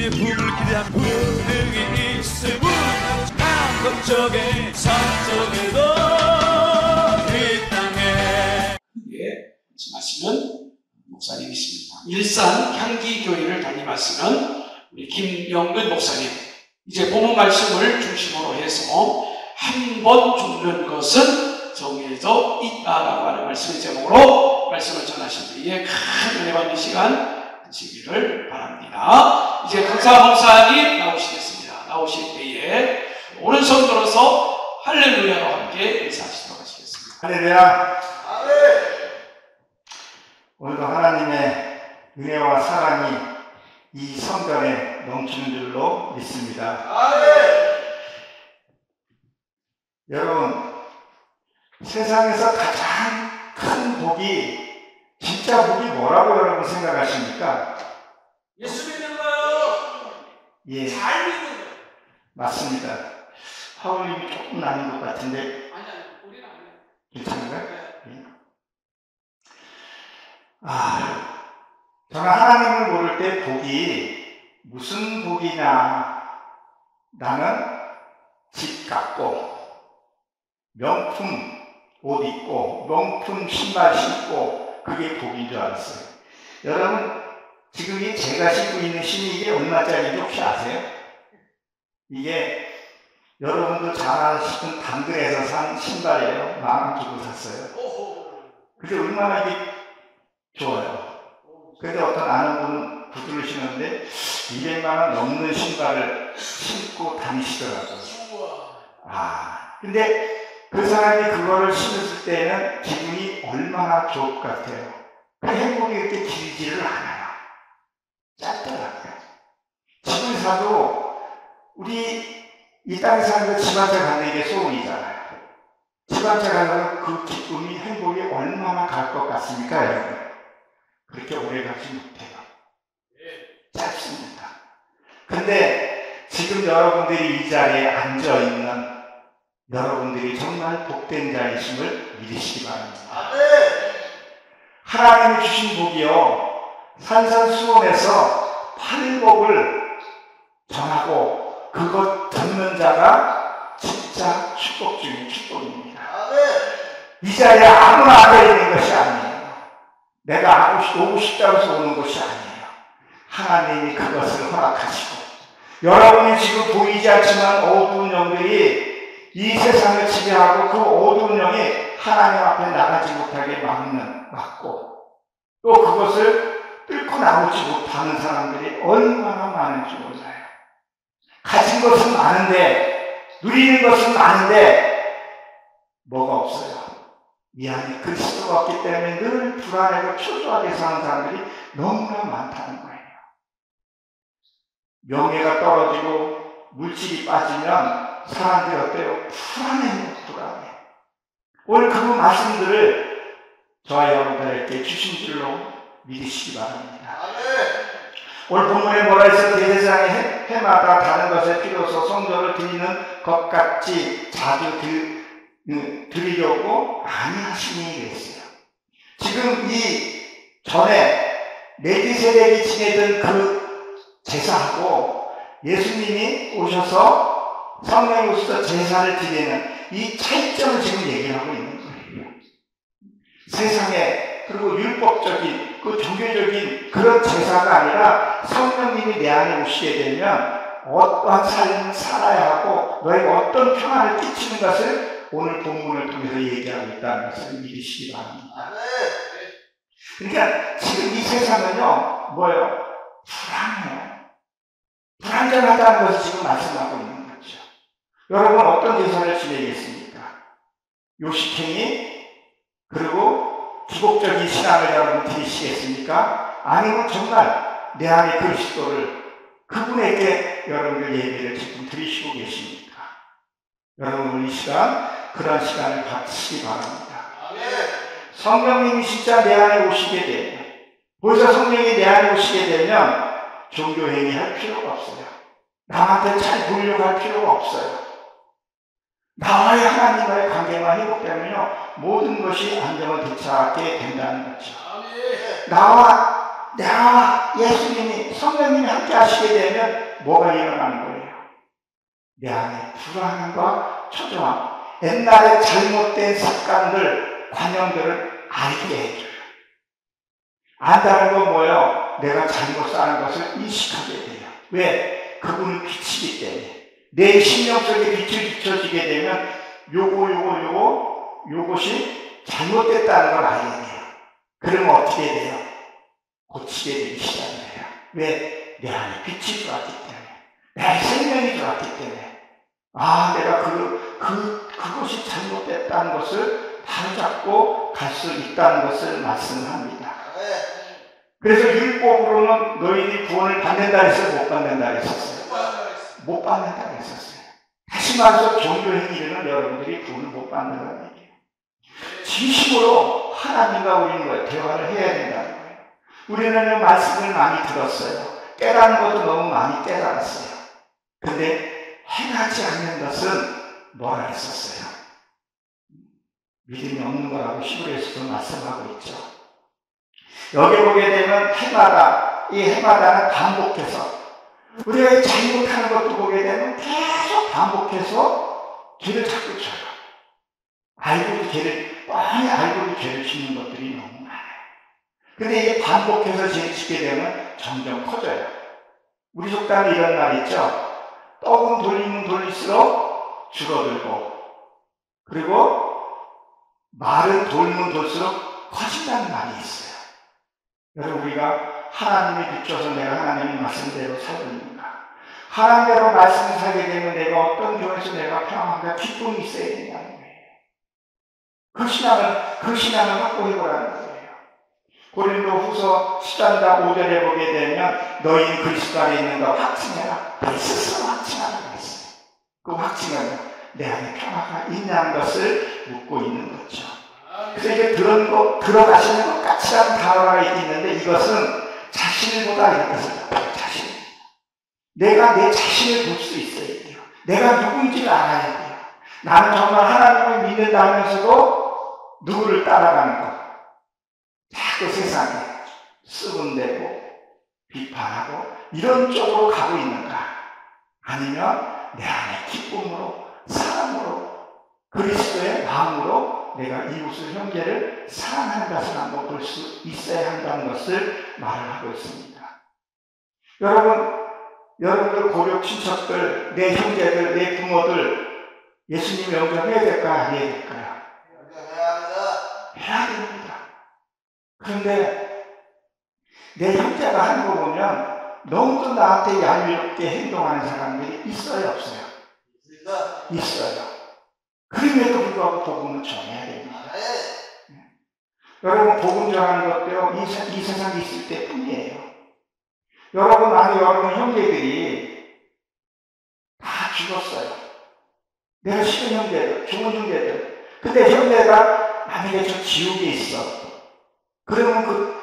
주의 품을 기대한 분명히 있음은 남동쪽에 서쪽에도 이 땅에. 말씀하시는 목사님이십니다. 일산 향기교회를 담임하시는 우리 김영근 목사님. 이제 본문 말씀을 중심으로 해서 한 번 죽는 것은 정해져 있다라고 하는 말씀의 제목으로 말씀을 전하신 뒤에 큰 은혜 받는 시간 되시기를 바랍니다. 이제 강사 목사님 나오시겠습니다. 나오실 때에 오른손 들어서 할렐루야로 함께 인사하시도록 하시겠습니다. 할렐루야. 오늘도 하나님의 은혜와 사랑이 이 성전에 넘치는 줄로 믿습니다. 여러분, 세상에서 가장 큰 복이, 진짜 복이 뭐라고 여러분 생각하십니까? 예수 믿는 거요. 예, 잘 믿는 거요. 맞습니다. 하울님이 조금 나는 것 같은데 아니, 우리는 아니에요. 괜찮은가요? 예. 저는 하나님을 모를 때 복이 무슨 복이냐, 나는 집 갖고 명품 옷 입고 명품 신발 신고 그게 복인 줄 알았어요. 여러분, 지금 이 제가 신고 있는 신이 이게 얼마짜리인지 혹시 아세요? 이게 여러분도 잘 아시는 당근에서 산 신발이에요. 10,000원 주고 샀어요. 근데 얼마나 이게 좋아요. 그런데 어떤 아는 분은 구두를 신었는데 200만원 넘는 신발을 신고 다니시더라고요. 근데 그 사람이 그거를 신었을 때는 기분이 얼마나 좋을 것 같아요. 그 행복이 그렇게 길지를 않아요. 짧더라고요. 집을 사도 우리 이 땅에 사는 집 한 채 가는 게 소원이잖아요. 집 한 채 가면 그 기쁨이, 행복이 얼마나 갈 것 같습니까, 여러분? 그렇게 오래 가지 못해요. 짧습니다. 근데 지금 여러분들이 이 자리에 앉아있는 여러분들이 정말 복된 자이심을 믿으시기 바랍니다. 하나님이 주신 복이요, 산산수원에서 팔복을 전하고 그것 듣는 자가 진짜 축복 중인 축복입니다. 이 자리에 아무나 앉아 있는 것이 아니에요. 내가 오고 싶다고 해서 오는 것이 아니에요. 하나님이 그것을 허락하시고, 여러분이 지금 보이지 않지만 어두운 영들이 이 세상을 지배하고 그 어두운 영이 하나님 앞에 나가지 못하게 막고, 또 그것을 뚫고 나오지 못하는 사람들이 얼마나 많은지 몰라요. 가진 것은 많은데, 누리는 것은 많은데 뭐가 없어요. 이 안에 그리스도가 없기 때문에 늘 불안하고 초조하게 사는 사람들이 너무나 많다는 거예요. 명예가 떨어지고 물질이 빠지면 사람들이 어때요? 불안해. 오늘 그 말씀들을 저와 여러분들에게 주신 줄로 믿으시기 바랍니다. 오늘 본문에 뭐라 해서 대제사장이 해마다 다른 것에 필요해서 성전을 드리는 것 같이 자주 드리려고 아니하시니 그랬어요. 지금 이 전에 멜기세덱이 지내던 그 제사하고 예수님이 오셔서 성령이 오셔서 제사를 드리는 이 차이점을 지금 얘기하고 있는 거예요. 세상에, 그리고 율법적인 그 종교적인 그런 제사가 아니라 성령님이 내 안에 오시게 되면 어떠한 삶을 살아야 하고 너에게 어떤 평안을 끼치는 것을 오늘 본문을 통해서 얘기하고 있다는 것을 믿으시기 바랍니다. 그러니까 지금 이 세상은요, 뭐예요? 불안해요. 불안정하다는 것을 지금 말씀하고 있는 거죠. 여러분, 어떤 제사를 지내겠습니까? 요식행위, 그리고 기복적인 신앙을 여러분 드리시겠습니까? 아니면 정말 내 안에 그리스도를, 그분에게 여러분들 예배를 지금 드리시고 계십니까? 여러분, 이 시간, 그런 시간을 갖시기 바랍니다. 성령님이 진짜 내 안에 오시게 되면, 벌써 성령이 내 안에 오시게 되면 종교행위 할 필요가 없어요. 남한테 잘 보이려고 할 필요가 없어요. 나와의 하나님과의 관계만 회복되면요, 모든 것이 안정을 되찾게 된다는 거죠. 나와 내가 예수님이 성령님이 함께 하시게 되면 뭐가 일어나는 거예요? 내 안에 불안함과 초조함, 옛날에 잘못된 습관들, 관념들을 알게 해줘요. 안다는 건 뭐예요? 내가 잘못 사는 것을 인식하게 돼요. 왜? 그분은 빛이기 때문에. 내 심령 속에 빛을 비춰지게 되면 요것이 잘못됐다는 걸 알게 돼요. 그러면 어떻게 돼요? 고치게 되기 시작해요. 왜? 내 안에 빛이 들어왔기 때문에. 내 생명이 들어왔기 때문에. 아, 내가 그것이 잘못됐다는 것을 바로잡고 갈 수 있다는 것을 말씀합니다. 그래서 율법으로는 너희들이 구원을 받는다 했어요? 못 받는다 했었어요? 못 받는다 했었어요. 다시 말해서 종교 행위로는 여러분들이 구원을 못 받는다는 얘기예요. 진심으로 하나님과 우리는 대화를 해야 된다는 거예요. 우리는 말씀을 많이 들었어요. 깨달은 것도 너무 많이 깨달았어요. 근데 행하지 않는 것은 뭐라 했었어요? 믿음이 없는 거라고 히브리서도 말씀하고 있죠. 여기 보게 되면 해마다, 이 해마다는 반복해서 우리가 잘못하는 것도 보게 되면 계속 반복해서 죄를 자꾸 져요. 뻔히 알고도 죄를 짓는 것들이 너무 많아요. 근데 이게 반복해서 죄를 짓게 되면 점점 커져요. 우리 속담에 이런 말 있죠. 떡은 돌리면 돌릴수록 줄어들고, 그리고 말은 돌면 돌수록 커진다는 말이 있어요. 여러분, 우리가 하나님이 비춰서 내가 하나님의 말씀대로 살습니다. 하나님대로 말씀을 살게 되면 내가 어떤 교회에서 내가 평안과 기쁨이 있어야 된다는 거예요. 그 신앙을 확보해보라는 거예요. 고린도후서 10장 5절에 보게 되면 너희는 그리스도 안에 있는가 확증해라. 내 스스로 확증하라고 했어요. 그 확증은 내 안에 평화가 있냐는 것을 묻고 있는 거죠. 그래서 이게 들어가시는 것 같이 하는 단어가 있는데 이것은 자신을 보다 이런 것을 자신. 내가 내 자신을 볼 수 있어야 돼요. 내가 누군지를 알아야 돼요. 나는 정말 하나님을 믿는다 하면서도 누구를 따라가는 것. 자꾸 세상에 썩은대고 비판하고 이런 쪽으로 가고 있는가? 아니면 내 안에 기쁨으로, 사랑으로, 그리스도의 마음으로 내가 이웃을, 형제를 사랑하는 것을 한번 볼 수 있어야 한다는 것을 말을 하고 있습니다. 여러분들 고려 친척들, 내 형제들, 내 부모들 예수님 영접해야 될까요? 안 해야 될까요? 해야 됩니다. 그런데 내 형제가 하는 거 보면 너무도 나한테 얄밉게 행동하는 사람들이 있어요, 없어요? 있어요. 그럼에도 불구하고 복음을 전해야 됩니다. 여러분, 복음 전하는 것도요, 이 세상에 있을 때 뿐이에요. 여러분, 여러분 형제들이 다 죽었어요. 내가 싫은 형제들, 좋은 형제들. 근데 형제가 만약에 저 지옥에 있어. 그러면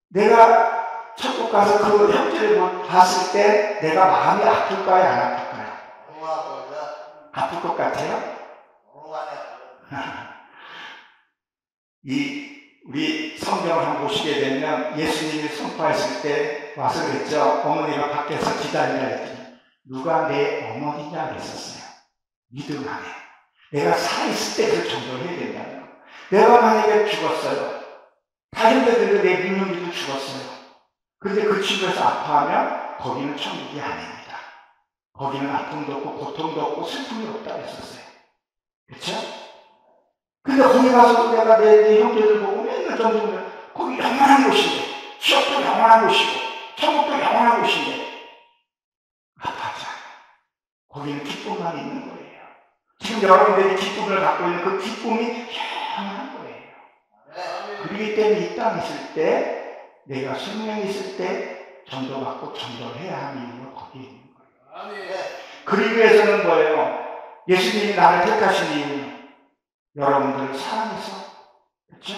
내가 천국 가서 그 형제를 봤을 때 내가 마음이 아플까요? 안 아플까요? 아플 것 같아요? 우리 성경을 한번 보시게 되면 예수님이 선포하실 때 와서 그랬죠. 어머니가 밖에서 기다리라 했더니 누가 내 어머니냐 그랬었어요. 믿음 안에. 내가 살아있을 때 그 정도를 해야 된다는 거. 내가 만약에 죽었어요. 다른 데들도 내 민영이도 죽었어요. 그런데 그 집에서 아파하면 거기는 천국이 아닙니다. 거기는 아픔도 없고 고통도 없고 슬픔이 없다고 했었어요. 그렇죠? 근데 거기 가서도 내가 내 형제들 보고 맨날 정도면 거기 영원한 곳인데, 지옥도 영원한 곳이고 천국도 영원한 곳인데 아파하지 않아요. 거기는 기쁨만 있는 거예요. 지금 여러분들이 기쁨을 갖고 있는 그 기쁨이 영원한 거예요. 그렇기 때문에 이 땅에 있을 때, 내가 생명이 있을 때 전도받고 전도를 해야 하는 이유가 거기에 있는 거예요. 그러기 위해서는 뭐예요? 예수님이 나를 택하신 이유는 여러분들을 사랑해서, 그렇죠?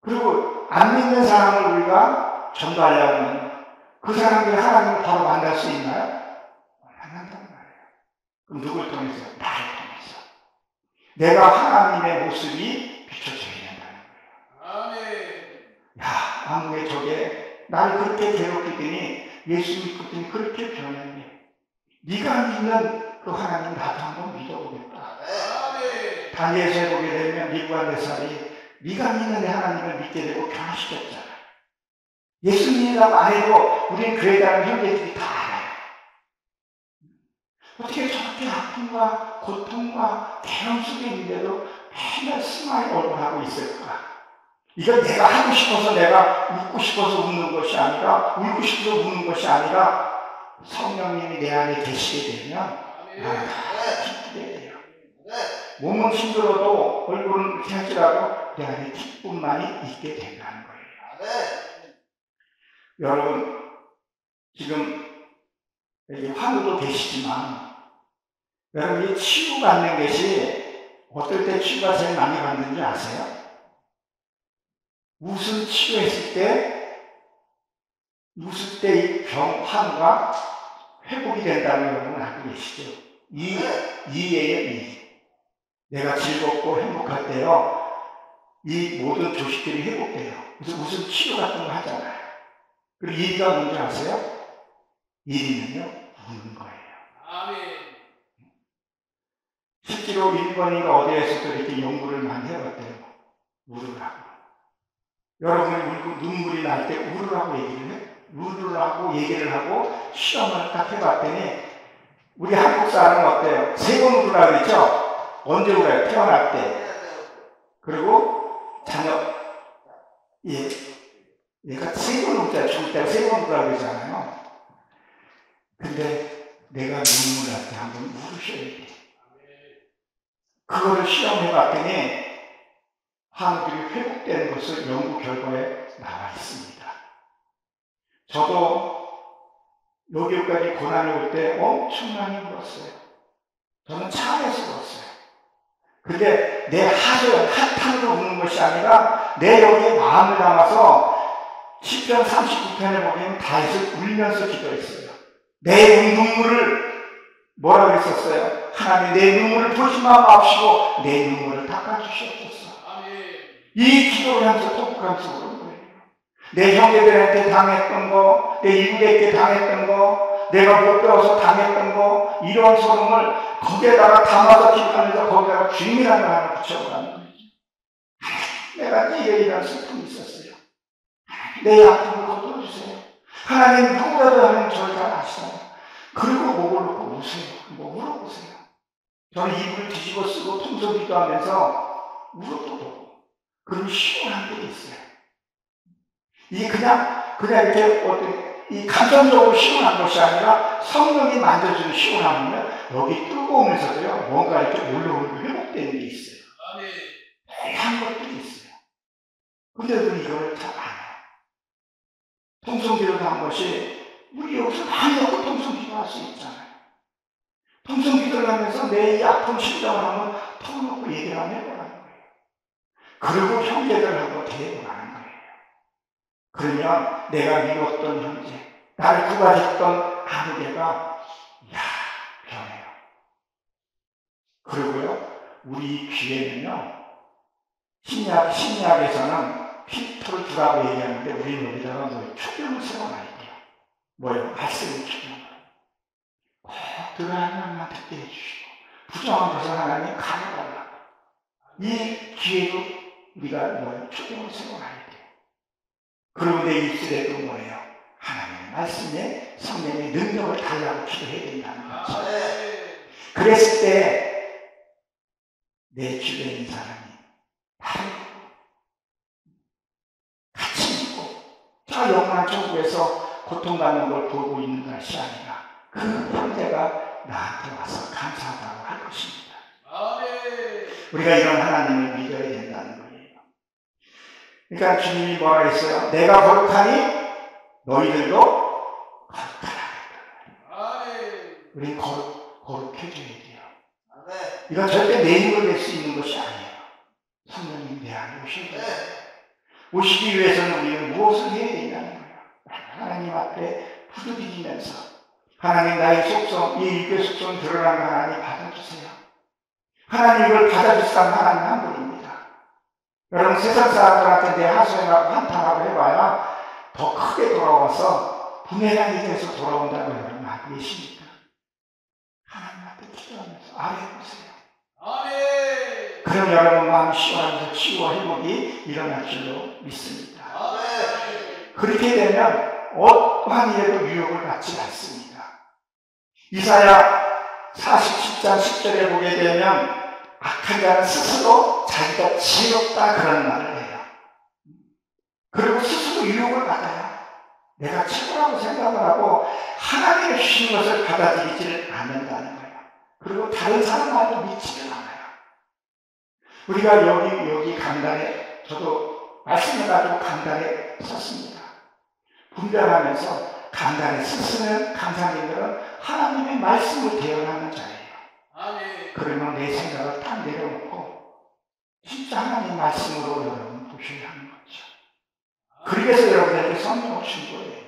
그리고 안 믿는 사람을 우리가 전도하려면 그 사람들이 하나님을 바로 만날 수 있나요? 만난단 말이에요. 그럼 누굴 통해서? 나를 통해서. 내가 하나님의 모습이 비춰져야 된다는 거예요. 야, 아무의 적에 나를 그렇게 괴롭히더니 예수 믿고더니 그렇게 변했네. 네가 믿는 그 하나님 나도 한번 믿어보겠다. 다니엘서 보게 되면 느부갓네살이 네가 믿는 내 하나님을 믿게 되고 변화시켰잖아. 예수 믿는다고 안 해도 우리는 그에 대한 형제들이 다 알아요. 어떻게 저렇게 아픔과 고통과 괴로움 속에 있는데도 맨날 스마일 얼굴하고 있을까? 이건 내가 하고 싶어서 내가 웃고 싶어서 웃는 것이 아니라 울고 싶어서 우는 것이 아니라 성령님이 내 안에 계시게 되면 나는 다 기쁘게 돼요. 몸은 힘들어도 얼굴은 이렇게 할지라도 내 안에 기쁨만이 있게 된다는 거예요. 여러분 지금 여기 환우도 계시지만 여러분이 치유받는 것이 어떨 때 치유가 제일 많이 받는지 아세요? 웃음 치유했을 때 웃을 때 이 병, 환우가 회복이 된다는 여러분 알고 계시죠? 이예요, 이. 내가 즐겁고 행복할 때요, 이 모든 조식들이 회복돼요. 그래서 웃음 치유 같은 거 하잖아요. 그리고 이가 뭔지 아세요? 이는요, 우는 거예요. 아멘. 실제로 일본이가 어디에서도 이렇게 연구를 많이 해봤대요. 울으라고. 여러분이 울고 눈물이 날 때 울으라고 얘기를 해? 울으라고 얘기를 하고 시험을 딱 해봤더니 우리 한국 사람은 어때요? 3번 울으라고 그랬죠? 언제 울어요? 태어날 때. 그리고 자녀, 얘가 3번 울잖아요. 죽을 때 3번 울으라고 그러잖아요. 근데 내가 눈물 날 때 한번 울으셔야 돼. 그거를 시험해봤더니 환우들이 회복되는 것을 연구 결과에 나와 있습니다. 저도 여기까지 고난이 올 때 엄청나게 울었어요. 저는 차 안에서 울었어요. 근데 내 한탄으로 우는 것이 아니라 내 여기에 마음을 담아서 시편 39편에 보면 다윗을 울면서 기도했어요. 내 눈물을 뭐라고 했었어요? 하나님 내 눈물을 보지 마옵시고 내 눈물을 닦아주시옵소서. 이 기도를 하면서 통곡하면서 그런 거예요. 내 형제들한테 당했던 거, 내 이웃에게 당했던 거, 내가 못 배워서 당했던 거, 이런 소름을 거기에다가 담아서 기도하면서 거기다가 주님이라는 걸 하나 붙여보라는 거예요. 내가 이런 슬픔이 있었어요. 내 아픔을 거둬주세요. 하나님 누구라도 하면 저를 잘 아시잖아요. 그리고 목을 놓고 우세요. 뭐 울어보세요. 저는 이불을 뒤집어 쓰고 통성 기도하면서 울어도 보고 그런 시원한 게 있어요. 이게 그냥 이렇게 이 감정적으로 시원한 것이 아니라 성령이 만져주는 시원함이면 여기 뜨거우면서도요 뭔가 이렇게 올라오고 회복되는 게 있어요. 다양한 것들이 있어요. 근데도 이걸 잘 안 해요. 통성기도를 한 것이 우리 여기서 많이 하고 통성기도 할 수 있잖아요. 통성기도를 하면서 내 이 아픈 심정을 한번 털어놓고 얘기를 한번 해보라는 거예요. 그리고 형제들하고 대해보라는 거예요. 그러면 내가 미웠던 형제, 나를 구박했던 아무개가 변해요. 그리고요 우리 귀에는요 신약에서는 필터를 두라고 얘기하는데 우리 여기다가 초경을 세워놔야 돼요. 뭐예요? 말씀을 초경을. 꼭 들어 하나님만 듣게 해주시고 부정한 것을 하나님 가려달라고. 이 귀에도 우리가 초경을 세워놔야 돼요. 그리고 내 입술에도 뭐예요? 하나님의 말씀에 성령의 능력을 달라고 기도해야 된다는 거죠. 그랬을 때 내 주변에 있는 사람이 나를 같이 믿고 저 영원한 천국에서 고통받는 걸 보고 있는 것이 아니라 그 형제가 나한테 와서 감사하다고 할 것입니다. 우리가 이런 하나님을 믿어야 된다는 거예요. 그러니까 주님이 뭐라 했어요? 내가 거룩하니 너희들도 거룩하라. 우리 거룩해져야 돼요. 이건 절대 내 힘으로 낼 수 있는 것이 아니에요. 성령님 내 안에 오셔야 돼요. 오시기 위해서는 우리는 무엇을 해야 되냐는 거예요. 하나님 앞에 부르짖으면서 하나님 나의 속성, 이 일개 속성 드러난 하나님 받아주세요. 하나님 이걸 받아주시다는 하나님 한 분입니다. 여러분 세상 사람들한테 내 하소연하고 한탄하고 해봐야 더 크게 돌아와서 부메랑이 돼서 돌아온다고 여러분 알고 계십니까? 하나님한테 기도하면서 아뢰보세요. 아멘. 그럼 여러분 마음 시원하면서 치유와 회복이 일어날 줄로 믿습니다. 아멘. 그렇게 되면 어떠한 일에도 유혹을 받지 않습니다. 이사야 47장 10절에 보게 되면 악한 자는 스스로 자기가 지혜롭다 그런 말을 해요. 그리고 스스로 유혹을 받아요. 내가 최고라고 생각을 하고 하나님의 주신 것을 받아들이지를 않는다는 거예요. 그리고 다른 사람 말도 믿지를 않아요. 우리가 여기 강단에 저도 말씀을 가지고 강단에 섰습니다. 분별하면서 강단에 서시는 강사님들은 하나님의 말씀을 대언하는 자예요. 아멘. 그러면 내 생각을 딱 내려놓고 진짜 하나님 말씀으로 여러분 보셔야 하는 거죠. 그래서 여러분에게 성경을 준 거예요.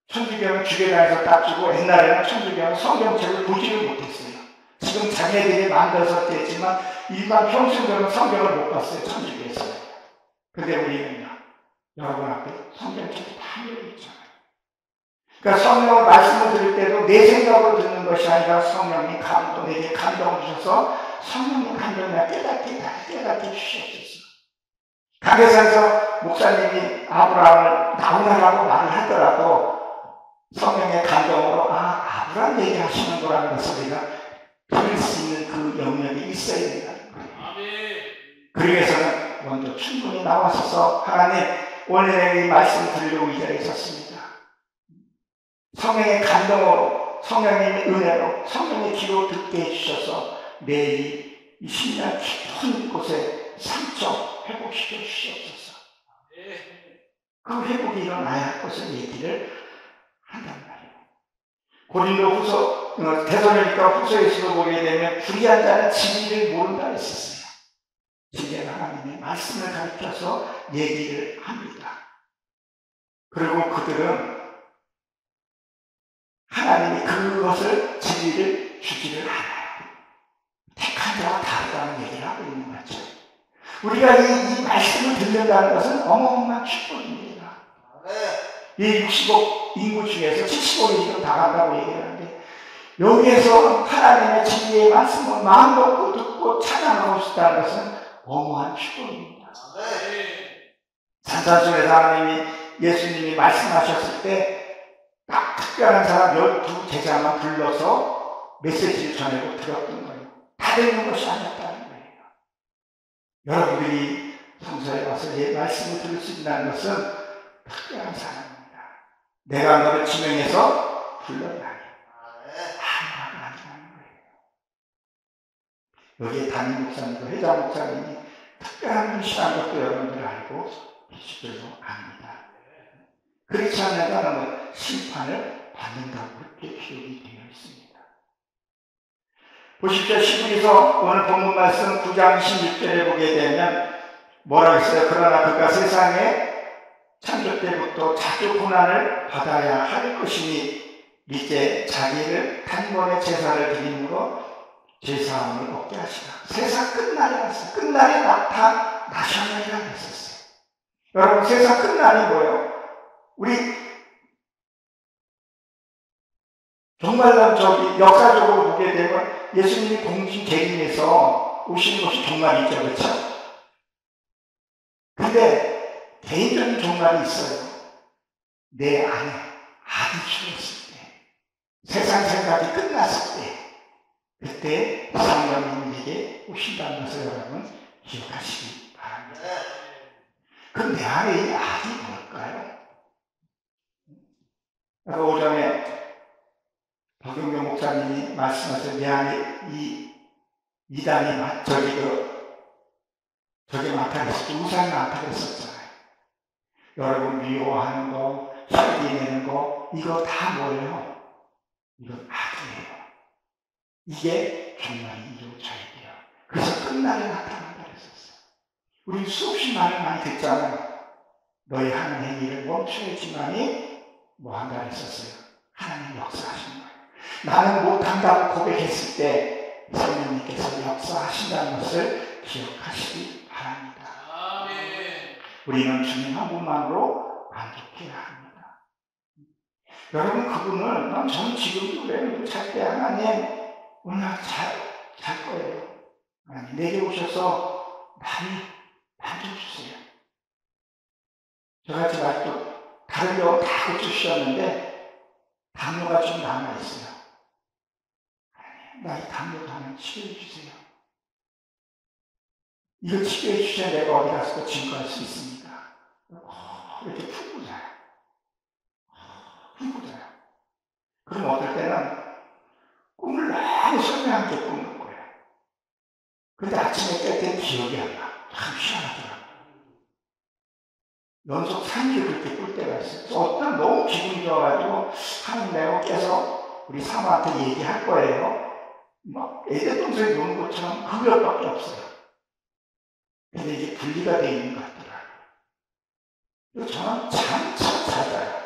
천주교는 주교단에서 딱 주고 옛날에는 천주교는 성경책을 보지를 못했어요. 지금 자기네들이 만들어서 됐지만 일반 평신도는 성경을 못 봤어요. 천주교에서요. 근데 우리는요. 여러분 앞에 성경책이 다 열려있잖아요. 그러니까 성령을 말씀을 들을 때도 내 생각으로 듣는 것이 아니라 성령이 내게 감동을 주셔서 성령의 감동이나 깨닫게 주시옵소서. 강대상에서 목사님이 아브라함을 나오라고 말을 하더라도 성령의 감동으로 아브라함 얘기하시는 거라는 것을 우리가 들을 수 있는 그 영역이 있어야 된다는 거예요. 그러기 위해서는 먼저 충분히 나와서서 하나님 오늘 이 말씀을 들으려고 이 자리에 섰습니다. 성령의 감동으로 성령의 은혜로 성령의 기로 듣게 해주셔서 내일 이 신년 깊은 곳에 상처 회복시켜 주시옵소서. 그 회복이 일어나야 할 것을 얘기를 한단 말이에요. 고린도 후서 데살로니가 후서에서도 보게 되면 불의한 자는 진리를 모른다 했었어요. 진리는 하나님의 말씀을 가르쳐서 얘기를 합니다. 그리고 그들은 하나님이 그것을 진리를 주지를 않아요. 택한 자와 다르다는 얘기를 하고 있는 거죠. 우리가 이 말씀을 듣는다는 것은 어마어마한 축복입니다. 이 60억 인구 중에서 70억이 다 간다고 얘기하는데 여기에서 하나님의 진리의 말씀을 마음 놓고 듣고 찬양하고 싶다는 것은 어마어마한 축복입니다. 산산수에서 하나님이 예수님이 말씀하셨을 때 딱 특별한 사람 12제자만 불러서 메시지를 전하고 들었던 거예요. 다 되는 것이 아니었다는 거예요. 여러분들이 성서에 와서 이 말씀을 들을 수 있다는 것은 특별한 사람입니다. 내가 너를 지명해서 불러야 해. 아무나 아니라는 거예요. 여기에 담임 목사님도 회장 목사님이 특별한 분이라는 것도 여러분들 알고 계실 줄로 압니다. 그렇지 않는다면 심판을 받는다고 그렇게 기록이 되어 있습니다. 보십시오. 시부에서 오늘 본문 말씀 9장 16절에 보게 되면 뭐라고 했어요? 그러나 그가 세상에 창조 때부터 자주 고난을 받아야 할 것이니 이제 자기를 단번에 제사를 드림으로 제사함을 얻게 하시라. 세상 끝날이 왔어요. 끝날이 나타나셨느니라 했었어요. 여러분 세상 끝날이 뭐예요? 우리 정말로 역사적으로 보게 되면 예수님이 공중 재림에서 오시는 것이 종말이죠. 그렇죠? 근데 개인적인 종말이 있어요. 내 안에 아기 죽었을 때, 세상 생각이 끝났을 때, 그때 성령님에게 오신다는 것을 여러분 기억하시기 바랍니다. 그럼 내 안에 이 아기 뭘까요? 오전에 박용경 목사님이 말씀하신 내 안에 이 이단이 저기 많다 그랬었죠. 우상이 많다 그랬었잖아요. 여러분 미워하는 거, 혈기 내는 거 이거 다 뭐예요? 이건 악이에요. 이게 종말이 이루어져야 돼요. 그래서 끝날에 나타난다 그랬었어요. 우리 수없이 말을 많이 듣잖아요. 너희 하는 행위를 멈춰야지만이 뭐 한다 그랬었어요. 하나님 역사하시는 거예요. 나는 못한다고 고백했을 때 성령님께서 역사하신다는 것을 기억하시기 바랍니다. 바랍니다. 아멘. 우리는 주님 한 분만으로 만족해야 합니다. 여러분, 그분을 저는 지금도 그래요. 잘 때 하나님 오늘 잘 거예요. 하나님 내게 오셔서 많이 만져주세요. 저같이 아직도 다른 병 다 고쳐주셨는데 담요가 좀 남아있어요. 나의 담요 하나 치료해 주세요. 이거 치료해 주셔야 내가 어디 가서 또 증거할 수 있습니다. 이렇게 푸고 자요. 푸고 자요. 그럼 어떨 때는 꿈을 너무 선명하게 꾸는 거예요. 근데 아침에 깰 때는 기억이 안 나. 참 희한하더라고요. 연속 3일 그렇게 꿀 때가 있어요. 어떤 너무 기분이 좋아가지고 하나님 내가 깨서 우리 사모한테 얘기할 거예요. 막 애들 동생이 노는 것처럼 그것밖에 없어요. 근데 이게 분리가 되어 있는 것 같더라고요. 그래서 저는 잠깐 자요.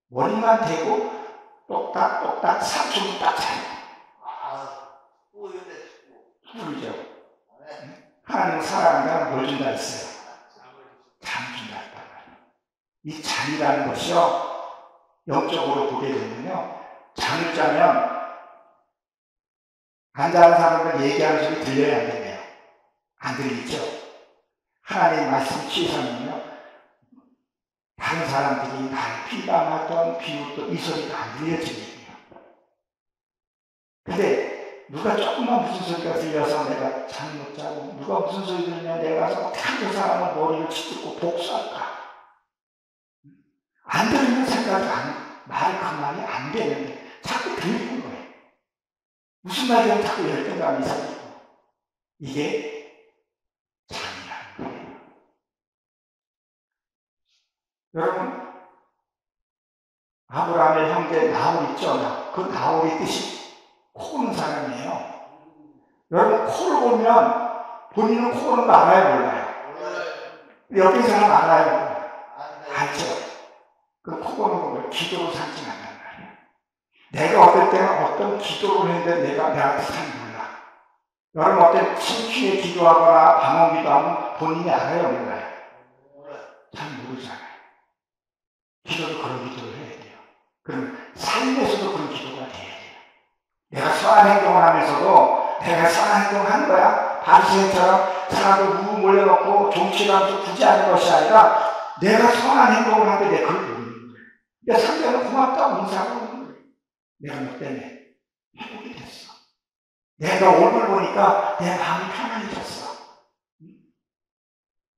머리만 대고 똑딱똑딱 3초 딱 자요. 꾸이죠. 하나님 사랑한다는 뭘 준다 했어요. 잠 준다 했단 말이에요. 이 잠이라는 것이요, 영적으로 보게 되면요, 잠을 자면 앉아있는 사람들 얘기하는 소리 들려야 안 된대요. 안 들리죠? 하나님 말씀 취해서는요, 다른 사람들이 날 비방하던 비웃던 이 소리가 안 들려지거든요. 근데 누가 조금만 무슨 소리가 들려서 내가 잠 못 자고, 누가 무슨 소리 들으면 내가 가서 그 사람을 머리를 치고 복수할까? 안 들으면 생각이 말이 그만이 안 되는데 자꾸 들리는 거예요. 무슨 말이면 자꾸 열등감이 생기고, 이게 잠이라는 거예요. 여러분, 아브라함의 형제 나홀 있죠? 그 나홀의 뜻이 코 고는 사람이에요. 여러분, 코를 보면 본인은 코 고는 거 알아요, 몰라요? 옆에 사람 알아요? 알죠? 그 코 고는 걸 기도로 삼지 않는단 말이에요. 내가 어떨 때는 어떤 기도를 했는데 내한테 잘 몰라. 여러분, 어떤 심취에 기도하거나 방언 기도하면 본인이 알아요, 몰라요? 잘 모르잖아요. 기도도 그런 기도를 해야 돼요. 그럼 삶에서도 그런 기도가 돼야 돼요. 내가 선한 행동을 하면서도 내가 선한 행동을 하는 거야. 바리새인처럼 사람을 우고 몰려놓고 종치라면서 굳이 하는 것이 아니라 내가 선한 행동을 하는데 내가 그걸 모르는 거예요. 그러니까 상대는 고맙다고 인사하고 있는 거예요. 내가 너 때문에 회복이 됐어. 내가 얼굴 보니까 내 마음이 편안해졌어.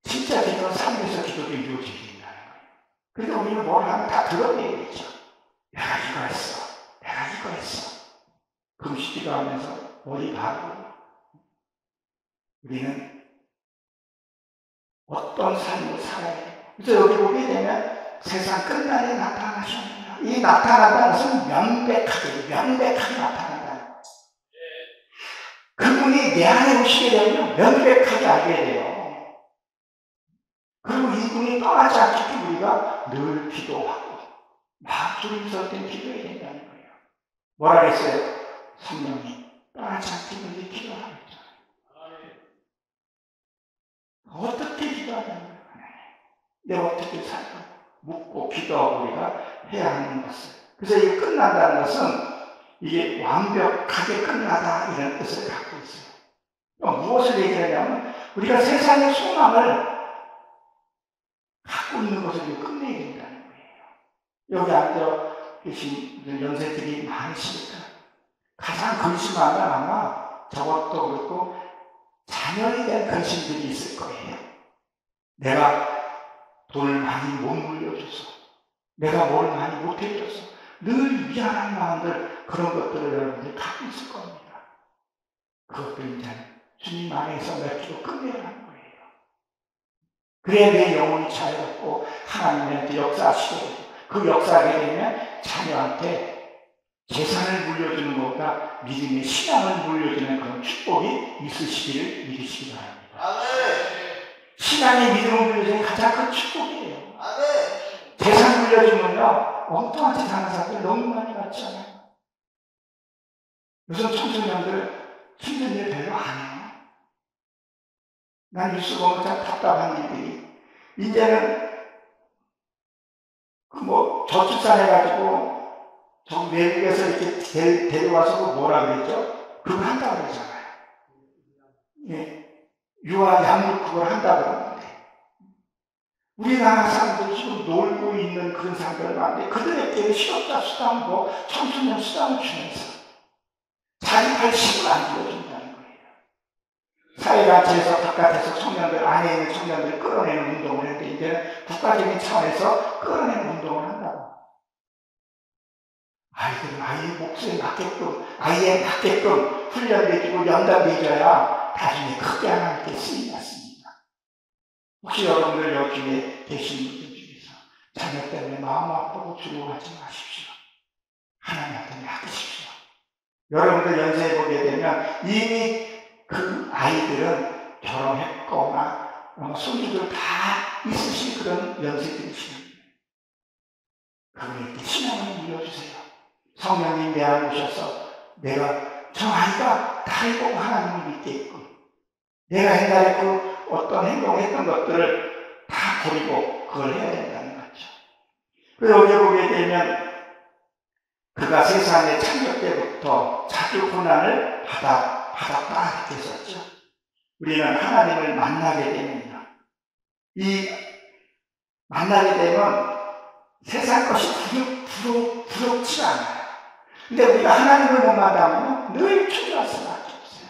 진짜 기도는 삶에서 기도도 이루어지게 된다는 거예요. 그러니까 우리는 뭘 하면 다 드러내야겠죠. 내가 이거 했어. 내가 이거 했어. 금식 기도하면서 머리 바르고 우리는 어떤 삶을 살아야 돼요. 그래서 여기 보게 되면 세상 끝날에 나타나셨느냐. 이 나타난다는 것은 명백하게 나타난다. 그분이 내 안에 오시게 되면 명백하게 알게 돼요. 그리고 이분이 떠나지 않게 우리가 늘 기도하고 막 주름스럽게 기도해야 된다는 거예요. 뭐라 그랬어요? 성령이 떠나지 않게 늘 기도하고 있잖아요. 어떻게 기도하냐는 거예요. 내가 어떻게 살까? 묻고 기도하고 우리가 해야 하는 것을. 그래서 이게 끝난다는 것은 이게 완벽하게 끝나다 이런 뜻을 갖고 있어요. 무엇을 얘기하냐면 우리가 세상의 소망을 갖고 있는 것을 끝내야 된다는 거예요. 여기 앉아 계신 연세들이 많으시니까 가장 근심하면 아마 저것도 그렇고 자녀에 대한 근심들이 있을 거예요. 내가 돈을 많이 못 물려줘서, 내가 뭘 많이 못 해줘서 늘 미안한 마음들, 그런 것들을 여러분들이 갖고 있을 겁니다. 그것들 이제 주님 안에서 맺기로 끝내야 하는 거예요. 그래야 내 영혼이 자유롭고 하나님한테 역사하시게 되고, 그 역사하게 되면 자녀한테 재산을 물려주는 것보다 믿음의 신앙을 물려주는 그런 축복이 있으시기를 믿으시기 바랍니다. 아멘. 신앙의 믿음을 물려주는 가장 큰 축복이에요. 아멘. 재산 물려주면요, 엉뚱한 짓 하는 사람들 너무 많이 봤잖아요. 요즘 청소년들 힘든 일 별로 안 해요. 난 뉴스 보면 참 답답한 일들이, 이제는 저출산해가지고 저 외국에서 이렇게 데려와서 뭐라 그랬죠? 그걸 한다고 그러잖아요. 예. 유아 양육 그걸 한다고 그러는데, 우리나라 사람들 지금 놀고 있는 그런 사람들 많은데, 그들에게 실업자 수당, 청소년 수당을 주면서 자립할 식을 안 주어준다는 거예요. 사회단체에서 바깥에서 청년들, 안에 있는 청년들을 끌어내는 운동을 했는데, 이제는 국가적인 차원에서 끌어내는 운동을 한다고. 아이들은 아이의 목소리에 맞게끔, 아이에 맞게끔 훈련해주고 연단해줘야 나중에 크게 하나님께 쓰임 받습니다. 혹시 여러분들 여기에 계신 분들 중에서 자녀 때문에 마음 아프고 두려워하지 마십시오. 하나님한테 맡기십시오. 여러분들 연세에 보게 되면 이미 그 아이들은 결혼했거나 손주들 다 있으신 그런 연세들이시는 거예요. 그분에게 신앙을 물려주세요. 성령님 내 안에 오셔서 내가 저 아이가 나를 보고 하나님을 믿겠고, 내가 옛날에 그 어떤 행동을 했던 것들을 다 버리고 그걸 해야 된다는 거죠. 그래서 여기 보게 되면 그가 세상의 창조 때부터 자주 고난을 받았다 이렇게 썼죠. 우리는 하나님을 만나게 됩니다. 이 만나게 되면 세상 것이 부럽지 않아요. 근데 우리가 하나님을 못 만나면 늘 초조할 수밖에 없어요.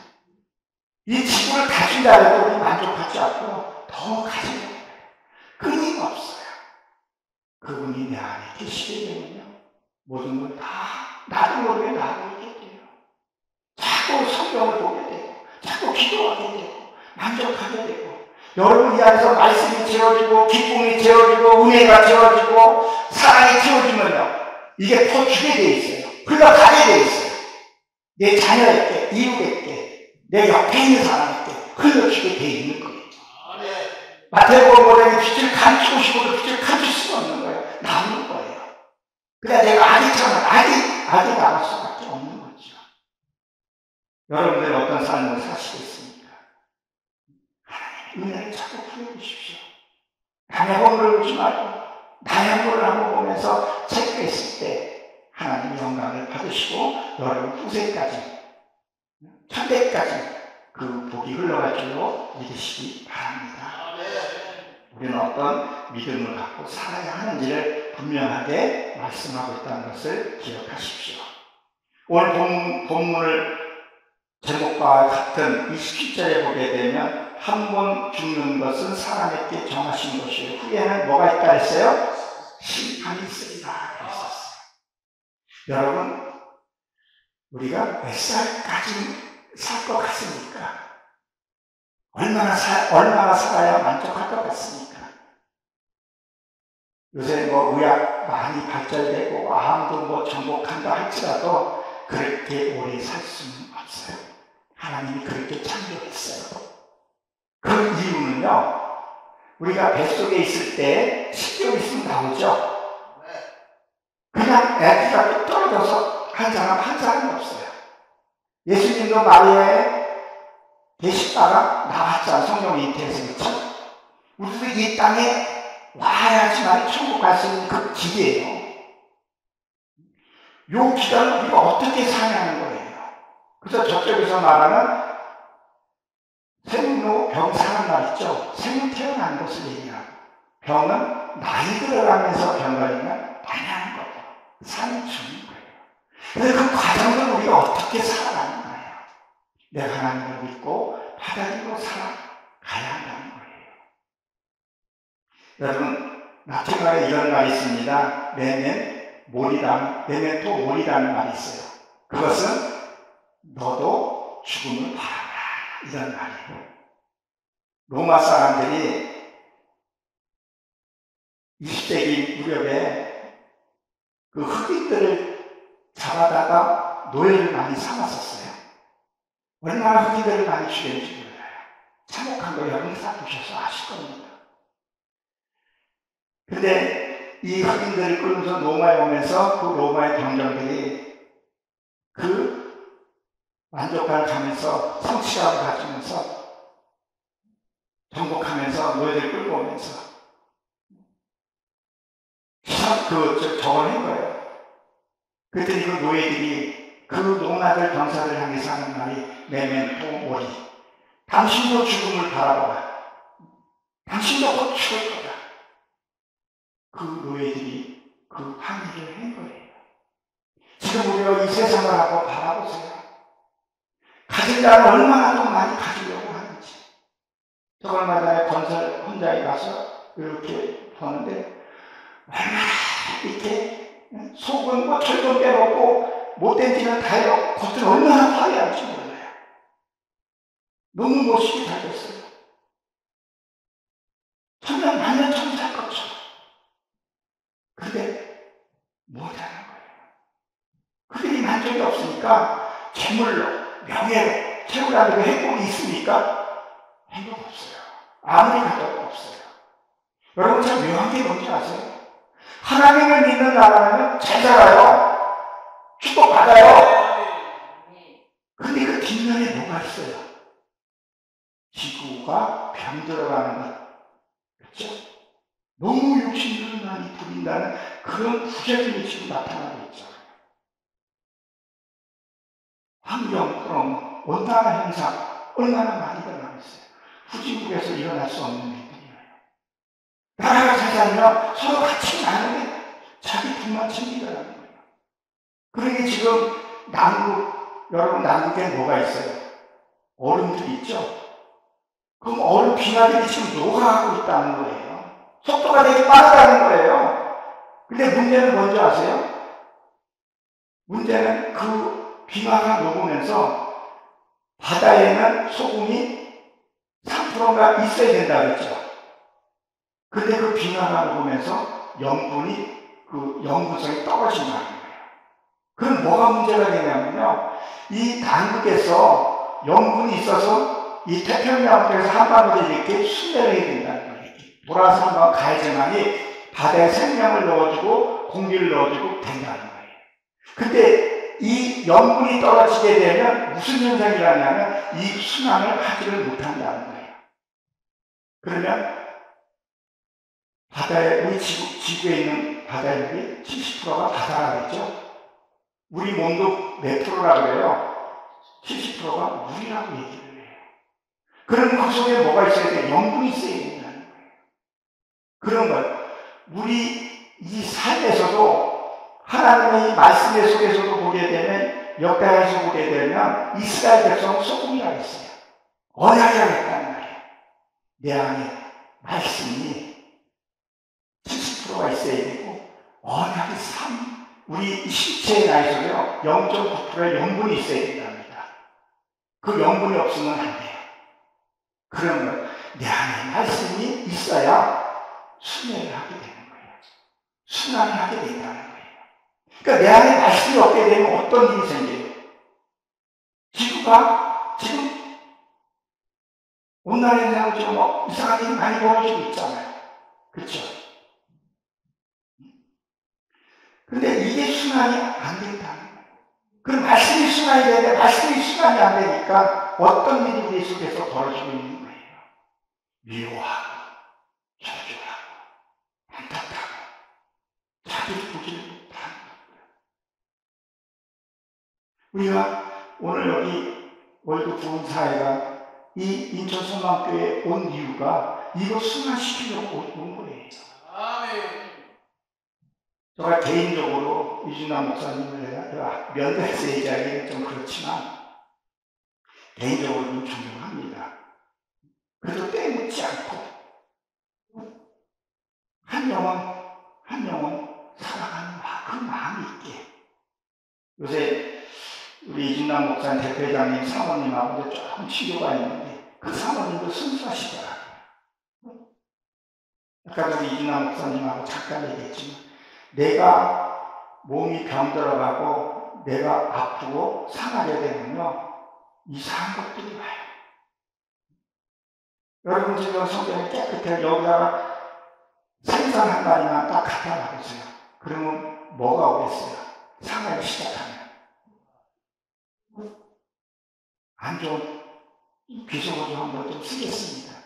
이 지구를 가진다 해도 우리 만족하지 않고 더 가지려고 해요. 끊임없어요. 그분이 내 안에 계시게 되면요, 모든 걸 다 나도 모르게 나도 있게 돼요. 자꾸 성경을 보게 되고, 자꾸 기도하게 되고, 만족하게 되고, 여러분 이 안에서 말씀이 채워지고, 기쁨이 채워지고, 은혜가 채워지고, 사랑이 채워지면요, 이게 더 주게 돼 있어요. 흘러가게 돼 있어요. 내 자녀에게, 이웃에게, 내 옆에 있는 사람에게 흘러주게 돼 있는 거예요. 마태복음 보면 빛을 감추고 싶어도 빛을 감출 수가 없는 거예요. 나오는 거예요. 그러니까 내가 악이 나올 수밖에 없는 거죠. 여러분들은 어떤 삶을 사시겠습니까? 하나님의 은혜를 자꾸 부여주십시오. 남의 허물을 보지 말고 나의 허물을 한번 보면서 체크했을 때 하나님의 영광을 받으시고 여러분 후세까지, 천대까지 그 복이 흘러갈 줄로 믿으시기 바랍니다. 우리는 어떤 믿음을 갖고 살아야 하는지를 분명하게 말씀하고 있다는 것을 기억하십시오. 오늘 본문을 제목과 같은 27절에 보게 되면 한 번 죽는 것은 사람에게 정하신 것이요 후에는 뭐가 있다 했어요? 심판이 있으리라 그랬었어요. 여러분, 우리가 몇 살까지 살 것 같습니까? 얼마나 살아야 만족할 것 같습니까? 요새 의학 많이 발달되고 암도 정복한다 할지라도 그렇게 오래 살 수는 없어요. 하나님이 그렇게 창조했어요. 그 이유는요, 우리가 뱃속에 있을 때 10개월 있으면 나오죠. 그냥 애기가 떨어져서 한 사람이 없어요. 예수님도 마리아의 계시다가 나왔잖아. 성령이 잉태해서. 그렇죠? 우리도 이 땅에 와야지만 천국 갈 수 있는 그 길이에요. 요 기간을 우리가 어떻게 사냐는 거예요. 그래서 저쪽에서 말하는 생로 병 사는 날 있죠. 생로 태어난 것을 얘기하고, 병은 나이 들어가면서 병 걸리면 많이 하는 거예요. 삶이 주는 거예요. 그래서 그 과정을 우리가 어떻게 살아가는 거예요. 내가 하나님을 믿고 받아들이고 살아가야 한다는 거예요. 여러분, 라틴어에 이런 말이 있습니다. 메멘토 모리라는 말이 있어요. 그것은 너도 죽음을 바라라, 이런 말이에요. 로마 사람들이 20세기 무렵에 그 흑인들을 잡아다가 노예를 많이 삼았었어요. 얼마나 흑인들을 많이 죽였는지 몰라요. 참혹한 거 여러분 다 보셔서 아실 겁니다. 근데 이 흑인들을 끌면서 로마에 오면서 그 로마의 병정들이 그 만족감을 가면서 성취감을 가지면서 정복하면서 노예들 끌고 오면서 저걸 한 거예요. 그랬더니 그 노예들이 그 노마들 병사들 향해서 하는 말이 메멘토 모리. 당신도 죽음을 바라보라. 당신도 곧 죽을 거다. 그 노예들이 그 항의를 한 거예요. 지금 우리가 이 세상을 하고 바라보세요. 가진 자는 얼마나 더 많이 가지려고 하는지. 저 얼마 전에 건설 현장에 가서 이렇게 보는데 얼마나 이렇게 속은 뭐 철근 빼놓고 못된 짓은 다 해요. 겉은 얼마나 화려할지 몰라요. 너무 멋있게 달렸어요. 천년 만년 천살 것처럼. 근데 못하는 거예요. 그들이 만족이 없으니까 재물로, 명예로 채우라는 그 행복이 있습니까? 행복 없어요. 아무리 가져도 없어요. 여러분 참 묘한 게 뭔지 아세요? 하나님을 믿는 나라는 잘 살아요. 축복받아요. 근데 그 뒷면에 뭐가 있어요? 지구가 병들어가는 것. 그렇죠? 너무 욕심을 많이 부린다는 그런 부작용이 지금 나타나고 있죠. 환경, 그럼 온난화 현상 얼마나 많이 일어나고 있어요. 후진국에서 일어날 수 없는 일들이에요. 나라가 잘 살면 서로 같이 나누는데 자기 분만 챙기더라는 거예요. 그러니 지금 여러분 남극에 뭐가 있어요? 얼음들 있죠? 그럼 얼음 빙하들이 지금 녹아가고 있다는 거예요. 속도가 되게 빠르다는 거예요. 근데 문제는 뭔지 아세요? 문제는 그 빙하가 녹으면서 바다에는 소금이 3%가 있어야 된다 그랬죠. 근데 그 빙하가 녹으면서 영분성이 떨어진다는 거예요. 그럼 뭐가 문제가 되냐면요. 이 남극에서 영분이 있어서 이 태평양에서 한반도에 이렇게 순회를 해야 된다는 거예요. 돌아서 한번 가야지만이 바다에 생명을 넣어주고 공기를 넣어주고 된다는 거예요. 근데 이 영분이 떨어지게 되면 무슨 현상이 일어나냐면 이 순환을 하지를 못한다는 거예요. 그러면 바다에, 우리 지구에 있는 바다의 물이 70%가 바다라 그랬죠? 우리 몸도 몇 프로라고 그래요? 70%가 물이라고 얘기를 해요. 그럼 그 속에 뭐가 있어야 돼? 영분이 있어야 된다는 거예요. 그런 걸 우리 이 삶에서도 하나님의 말씀 속에서도 보게 되면 역사에서 보게 되면 이스라엘 백성은 소금이라고 했어요. 언약이라고 했단 말이에요. 내 안에 말씀이 70%가 있어야 되고 언약이 우리 신체의 나이 속에요 0.9%의 영분이 있어야 된답니다. 그 영분이 없으면 안 돼요. 그러면 내 안에 말씀이 있어야 순회를 하게 되는 거예요. 순환을 하게 된다는 거예요. 그러니까 내 안에 말씀이 없게 되면 어떤 일이 생겨요? 지구가 지금 온난화 현상으로 지금 이상한 일이 많이 벌어지고 있잖아요. 그렇죠? 근데 이게 순환이 안 된다는 거예요. 그럼 말씀이 순환이 되는데 말씀이 순환이 안 되니까 어떤 일이 우리 속에서 벌어지고 있는 거예요. 미워하고 저주하고 안타까워 자기 보지를 못하는 거예요. 우리가 오늘 여기 월드 부흥 사회가 이 인천 소망교회에 온 이유가 이거 순환시키려고 온 거예요. 아멘. 제가 개인적으로 이준환 목사님을 면대해서 얘기하기는 좀 그렇지만 개인적으로 좀 존경합니다. 그래도 떼묻지 않고 한 영혼 살아가는 그 마음이 있게. 요새 우리 이준환 목사님 대표회장님 사모님하고 조금 치료가 있는데 그 사모님도 순수하시더라고요. 아까 우리 이준환 목사님하고 잠깐 얘기했지만 내가 몸이 병들어가고 내가 아프고 상하게 되면요 이상한 것들이 와요. 여러분 지금 성경이 깨끗해요. 여기다가 생선 한 마리만 딱 갖다 놔보세요. 그러면 뭐가 오겠어요? 상하기 시작하면 안 좋은 비속어도 한번 좀 쓰겠습니다.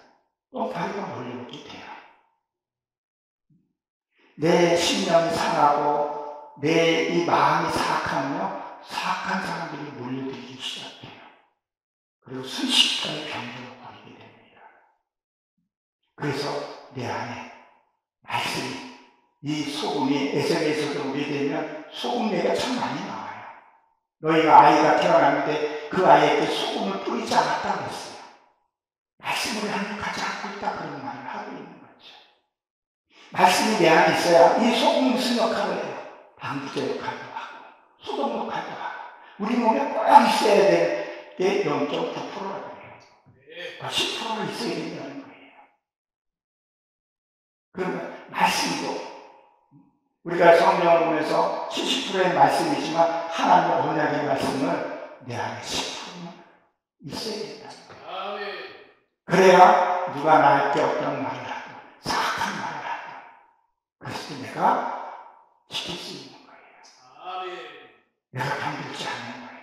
똥파리가 몰려오게 돼요. 내 심령이 상하고 내 이 마음이 사악하면요, 사악한 사람들이 몰려들기 시작해요. 그리고 순식간에 병들어 버리게 됩니다. 그래서 내 안에 말씀이, 이 소금이 에스겔에서도 오게 되면 소금내가 참 많이 나와요. 너희가 아이가 태어났는데 그 아이에게 소금을 뿌리지 않았다고 했어요. 말씀을 향유하지 않고 있다, 그런 말을 하고 있는 거죠. 말씀이 내 안에 있어야 이 소금이 무슨 역할을 해요? 방부제 역할도 하고 소금 역할도 하고 우리 몸에 꼭 있어야 될 게 0.9%라고 해요. 10%가 있어야 된다는 거예요. 그러면 말씀도 우리가 성경을 보면서 70%의 말씀이지만 하나님의 언약의 말씀을 내 안에 10%는 있어야 된다는 거예요. 그래야 누가 나한테 어떤 말을 하든 사악한 말을 하든 그래서 내가 지킬 수 있는 거예요. 내가 병들지 않는 거예요.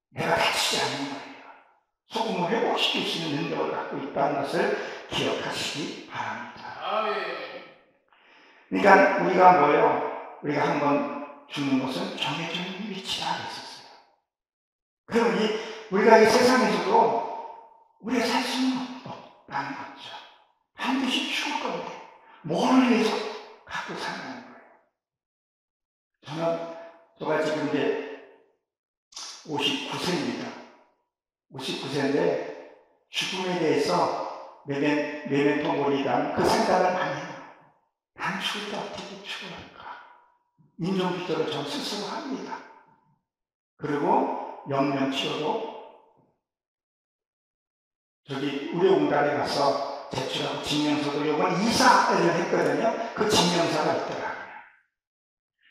내가 다치지 않는 거예요. 소금을 회복시킬 수 있는 능력을 갖고 있다는 것을 기억하시기 바랍니다. 그러니까 우리가 뭐예요? 우리가 한번 죽는 것은 정해져 있는 위치가 있었어요. 그럼 우리가 이 세상에서도 우리가 살 수는 없다는 거죠. 반드시 죽을 건데 뭐를 위해서 갖고 사는 거예요. 제가 지금 이제 59세입니다. 59세인데 죽음에 대해서 메멘토 모리라는 그 생각을 많이 해요. 난 죽을 때 어떻게 죽을까? 인종피조를 전 스스로 합니다. 그리고 영면치료도 저기 의료공단에 가서 제출하고 증명서도 요번 이사를 했거든요. 그 증명서가 있더라고요.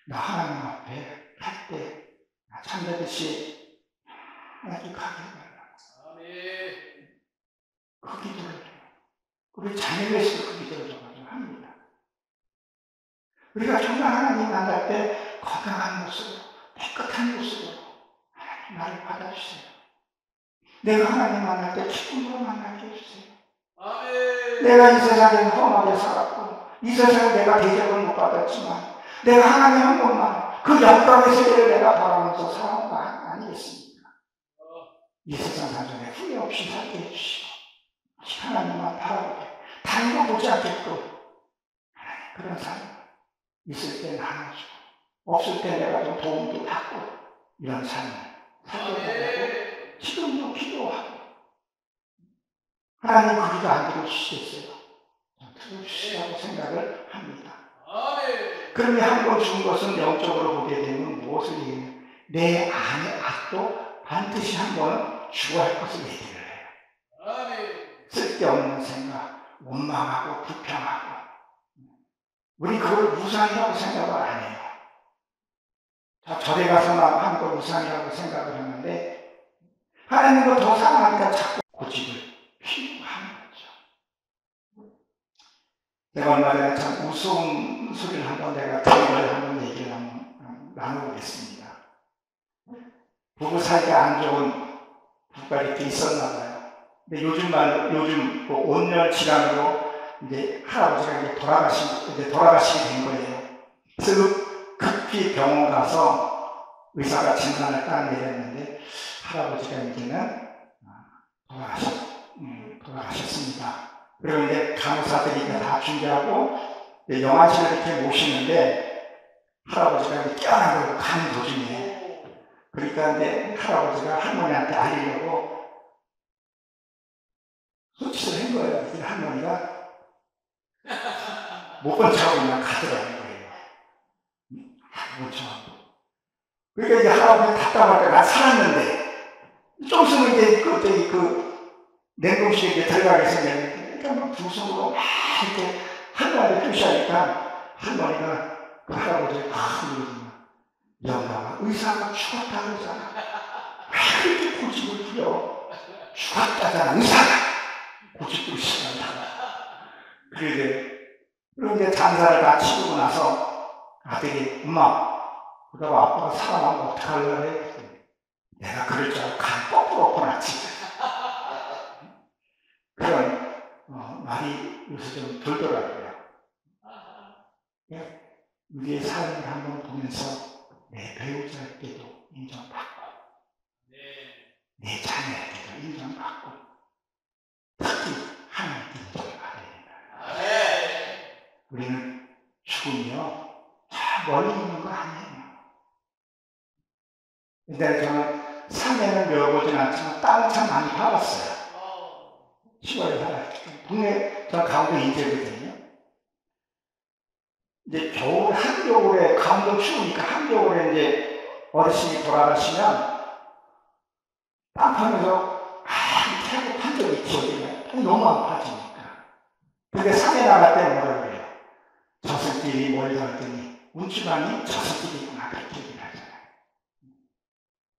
나 하나님 앞에 할 때 참되듯이 하나님 가게 해달라고. 그 기도를 해요. 우리 자녀에서도 그 기도를 좀 합니다. 우리가 정말 하나님 만날 때 건강한 모습으로, 깨끗한 모습으로 하나님 나를 받아주세요. 내가 하나님 만날 때 기쁨으로 만나게 해주세요. 내가 이 세상에 험하게 살았고 이 세상에 내가 대접을 못 받았지만 내가 하나님 한 번만 그 영광의 세계를 내가 바라면서 살아온 거 아니겠습니까? 이 세상 사정에 후회 없이 살게 해주시고 하나님만 바라보게 다른 거 보지 않겠고 그런 삶 있을 때 나눠주고 없을 때 내가 좀 도움도 받고 이런 삶을 살게 지금도 기도하고 하나님 우리가 안 들어주시겠어요? 들어주시라고 생각을 합니다. 그러면 한 번 준 것은 영적으로 보게 되면 무엇을 얘기해요? 내 안의 악도 반드시 한 번은 죽어야 할 것을 얘기를 해요. 쓸데없는 생각, 원망하고 불평하고 우리 그걸 무상이라고 생각을 안 해요. 절에 가서 하는 걸 무상이라고 생각을 하는데 하나님과 더 사랑하니까 자꾸 고집을 피우고 하는 거죠. 내가 얼마 전에 참 무서운 소리를 한번 내가 대화를 한번 얘기를 한번 나눠보겠습니다. 부부 사이가 안 좋은 부부가 이렇게 있었나 봐요. 근데 요즘 그 온열 질환으로 이제 할아버지가 이제 돌아가시게 된 거예요. 그래서 급히 병원 가서 의사가 진단을 딱 내렸는데 할아버지가 이제는 돌아가셨습니다. 그리고 이제 간호사들이 다 준비하고 영안실에 이렇게 모시는데 할아버지가 이제 깨어난 거예요. 가는 도중에. 그러니까 이제 할아버지가 할머니한테 알리려고 소치를 한 거예요. 그래서 할머니가 못 본 척하고 그냥 가더라는 거예요. 못 척하고. 그러니까 이제 할아버지 답답할 때 나 살았는데 좀 있으면 이제 그 냉동실에 이제 들어가게 생겼는데 그러니까 막 두 손으로 막 이렇게 할머니를 표시하니까 할머니가 그 할아버지를 막 영감아 의사가 죽었다 그러잖아. 왜 이렇게 고집을 부려? 죽었다잖아 의사가. 고집도 싫어한다. 그런데 잔사를 다 치우고 나서 아들이 엄마 그러다가 아빠가 살아나면 어떡하려고 해? 내가 그럴 줄 알고 간 거꾸로 엎어놨지. 그런 말이 요새 좀 돌더라고요. 우리의 삶을 한번 보면서 내 배우자에게도 인정받고 내 자녀에게도 인정받고 특히 하나님께 인정받아야 된다. 우리는 죽으며 다 멀리 있는 거 아니에요. 근데 저는 산에는 열어보진 않지만 땅은 참 많이 봐봤어요. 시골에 살았기 때문에. 동네, 저는 강원도 인제거든요. 이제 겨울, 한겨울에, 강원도 추우니까 한겨울에 이제 어르신이 돌아가시면 땅 파면서 태고 판 적이 기억이 너무 안 파지니까. 근데 산에 나갈 때 뭐라 그래요? 저승길이 멀다 했더니 운치만이 저승길이구나 그렇게 얘기를 하잖아요.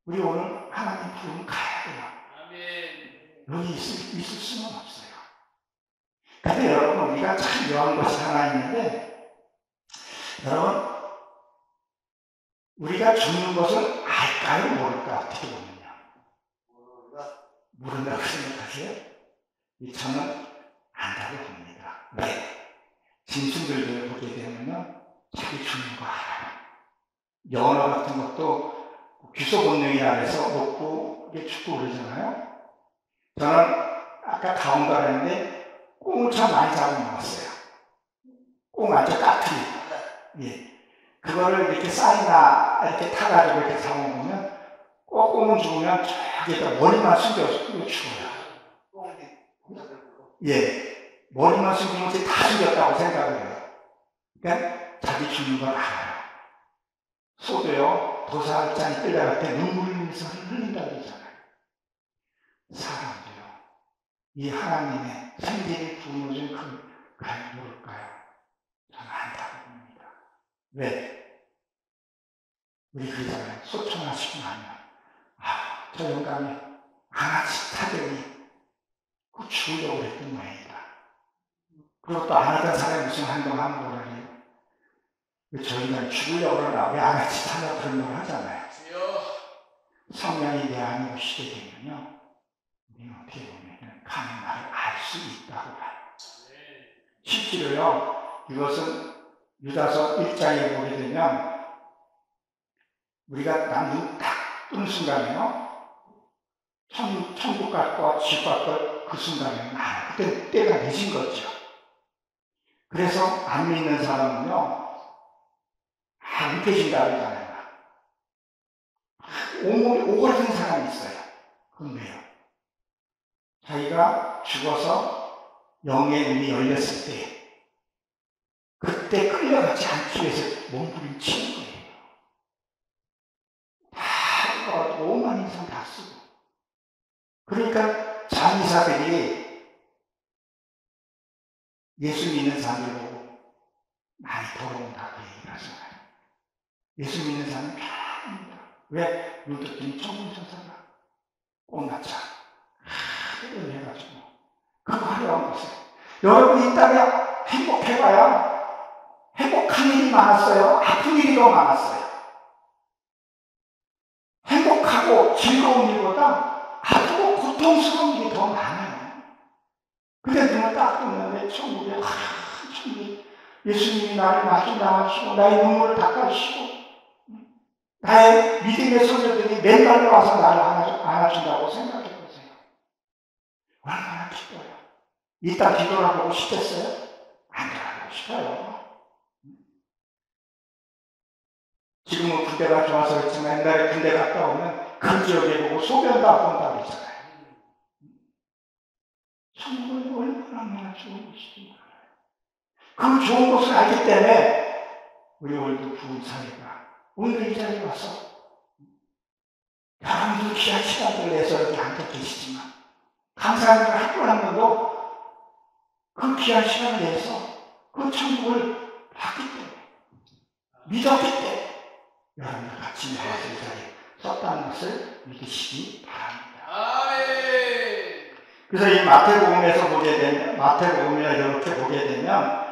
우리 오늘 하나님 부르면 가야 돼요. 여기 있을 수는 없어요. 근데 여러분, 우리가 참 묘한 것이 하나 있는데, 여러분, 우리가 죽는 것을 알까요? 모를까? 어떻게 보면요. 모른다고 생각하세요? 저는 안다고 봅니다. 왜? 짐승들을 보게 되면요, 자기 죽는 거 알아요. 연어 같은 것도 귀소 본능이 안에서 먹고 이게 죽고 그러잖아요. 저는 아까 가온다 그랬는데 꽁을 참 많이 잡아 먹었어요. 꽁 아주 까투리. 예. 그거를 이렇게 쌀이나 이렇게 타가지고 이렇게 잡아먹으면 꽁은 죽으면 저기에다 머리만 숨겨서 죽어요. 예. 머리만 숨기면 다 죽였다고 생각을 해요. 그러니까 자기 죽는 걸 알아요. 소도요, 도살장이 끌려갈 때 눈물을 흘리면서 흘린다고 그러잖아요. 사람도요, 이 하나님의 생기를 부어준 그걸 모를까요? 저는 안다고 봅니다. 왜? 우리 그러잖아요. 소총하시고 나면, 저 영감이 하나씩 타더니 그 죽으려고 그랬던 모양이다. 그리고 또 안 하던 사람이 무슨 행동하면 뭐라니? 저희는 죽으려고 그러나 왜 하나씩 타려고 그런 걸 하잖아요. 성령이 내 안에 오시게 되면요, 우리는 어떻게 보면 가는 나를 알 수 있다고 봐요. 실제로요, 이것은 유다서 1장에 보게 되면 우리가 눈 딱 뜨는 순간에요, 천국 같고 지옥 같고 그 순간에는 그때 때가 늦은 거죠. 그래서 안 믿는 사람은요, 안 깨진다 그러잖아요. 온몸이 오그라든 사람이 있어요. 그건 왜요? 자기가 죽어서 영의 눈이 열렸을 때, 그때 끌려가지 않기 위해서 몸부림치는 거예요. 다 5만 인상 다 쓰고. 그러니까 장의사들이 예수 믿는 사람들 보고 많이 더러운다고 얘기를 하잖아요. 예수 믿는 사람은 편합니다. 왜? 눈뜨더니 천국천사가 꽃나자 하늘을 해가지고 그거 하려고 했어요. 여러분이 이 땅에 행복해봐야 행복한 일이 많았어요? 아픈 일이 더 많았어요? 행복하고 즐거운 일보다 아프고 고통스러운 일이 더 많아요. 근데 눈을 딱 뜨는데 천국에 천국에 예수님이 나를 마주 나와주시고 나의 눈물을 닦아주시고 나의 믿음의 소녀들이 맨발로 와서 나를 안아준다고 생각해보세요. 얼마나 기뻐요. 이따 뒤돌아보고 싶겠어요? 안 돌아보고 싶어요. 지금은 군대가 좋아서 그렇지만 옛날에 군대 갔다 오면 그 지역에 보고 소변도 안 본다고 했잖아요. 천국은 얼마나 좋은 곳이지. 그 좋은 곳을 알기 때문에 우리 오늘도 부은 사회가 오늘 이 자리에 와서 여러분들 귀한 시간들을 내서 여기 앉아 계시지만 감사하는 걸 한 번 한 번도 그 귀한 시간을 내서 그 천국을 받기 때문에 믿었기 때문에 여러분들 같이 나와서 이 자리에 썼다는 것을 믿으시기 바랍니다. 아멘. 그래서 이 마태복음에서 보게 되면 마태복음이나 이렇게 보게 되면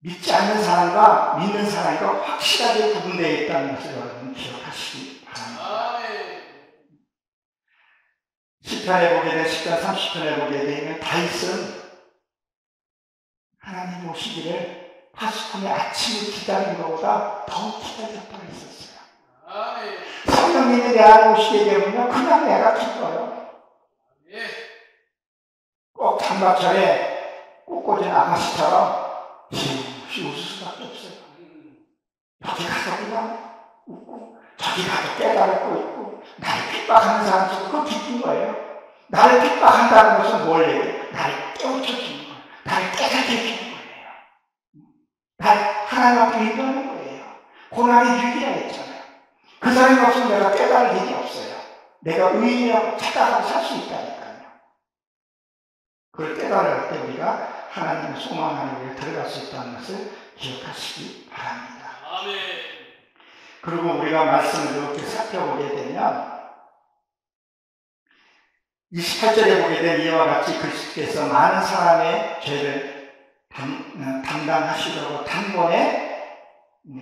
믿지 않는 사람과 믿는 사람과 확실하게 구분되어 있다는 것을 여러분 기억하시기 바랍니다. 시편에 보게 되면 시편 30편에 보게 되면 다윗은 하나님 오시기를 파수꾼의 아침을 기다린 것보다 더 기다렸다고 했었어요. 아멘. 성령님이 내 안에 오시게 되면요, 그냥 내가 기뻐요. 예. 꼭 장마철에 꽃꽂은 아가씨처럼 힘없이 웃을 수밖에 없어요. 여기 가서 그냥 웃고 저기 가서 깨달고 있고 나를 핍박하는 사람 속에 그거 기쁜 거예요. 나를 핍박한다는 것은 뭘 얘기해요? 나를 깨우쳐주는 거예요. 나를 깨닫게 해주는 거예요. 날 하나님 앞에 인도하는 거예요. 고난의 유기라 했잖아요. 그 사람이 없으면 내가 깨달을 일이 없어요. 내가 의인이라고 착각하고 살 수 있다니까요. 그걸 깨달을 때 우리가 하나님의 소망 안에 들어갈 수 있다는 것을 기억하시기 바랍니다. 아멘. 그리고 우리가 말씀을 이렇게 살펴보게 되면 28절에 보게 된 이와 같이 그리스도께서 많은 사람의 죄를 담당하시려고 단번에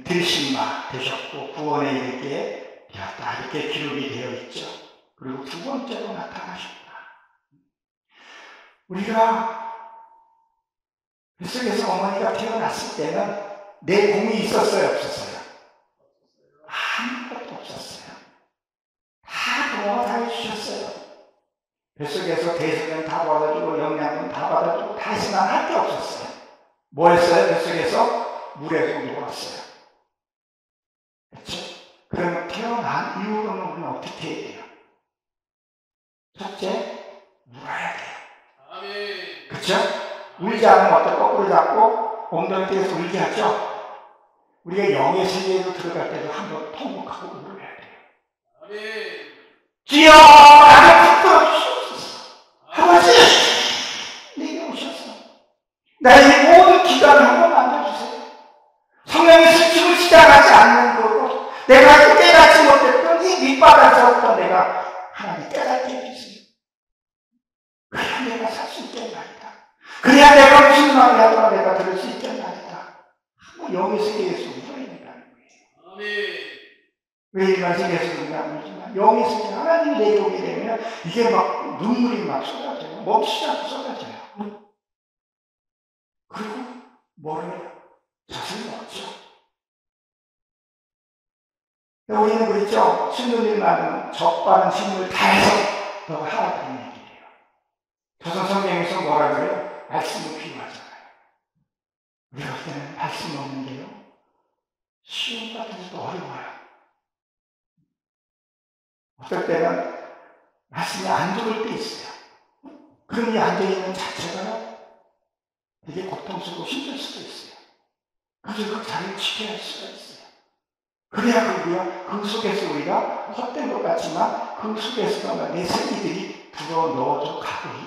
들으신 바 되셨고 구원에 이르게 되었다. 이렇게 기록이 되어 있죠. 그리고 두 번째로 나타나셨다. 우리가 뱃속에서 어머니가 태어났을 때는 내 공이 있었어요, 없었어요? 아무것도 없었어요. 다 부모가 다 해주셨어요. 뱃속에서 대소변 다 받아주고 영양분 다 받아주고 다 했으나 할 게 없었어요. 뭐 했어요? 뱃속에서 물에 녹았어요. 그렇죠? 그럼 태어난 이후로는 우리는 어떻게 해야 돼요? 첫째, 울어야 돼요. 아멘. 그렇죠? 울지 않으면 어때? 거꾸로 잡고 엉덩이 떼서 울게 하죠? 우리가 영의 세계로 들어갈 때도 한번 통곡하고 울어야 돼요. 아멘. 주여 나를 붙들어 주시옵소서. 아버지 내게 오셔서 나의 모든 기간을 한번 만져주세요. 성령의 수침을 시작하지 않는 거고 내가 깨닫지 못했던 이 밑바닥에서부터 내가 하나님 깨닫게 해주세요. 그래야 내가 살 수 있단 말이다. 그래야 내가 무슨 말을 하더라도 내가 들을 수 있단 말이다. 한번 영의 세계에서 울어야 된다는 거예요. 아멘. 왜 일반 세계에서 울지만 영의 세계 하나님이 내게 오게 되면 이게 막 눈물이 막 쏟아져요. 멈추지 않고 쏟아져요. 그리고 뭐를 해요? 자신이 없죠. 우리는 그랬죠. 신도들만 적반은 신을 다해서 너가 하라는 얘기예요. 조선 성경에서 뭐라 그래요? 말씀이 필요하잖아요. 우리가 볼 때는 말씀이 없는 게요. 쉬운 것 같은데도 어려워요. 어떨 때는 말씀이 안 좋을 때 있어요. 그럼 이 앉아있는 자체가 되게 고통스럽고 힘들 수도 있어요. 그래서 그 자리를 지켜야 할 수가 있어요. 그래야 그 속에서 우리가 헛된 것 같지만 그 속에서 내 생기들이 불어넣어져 가고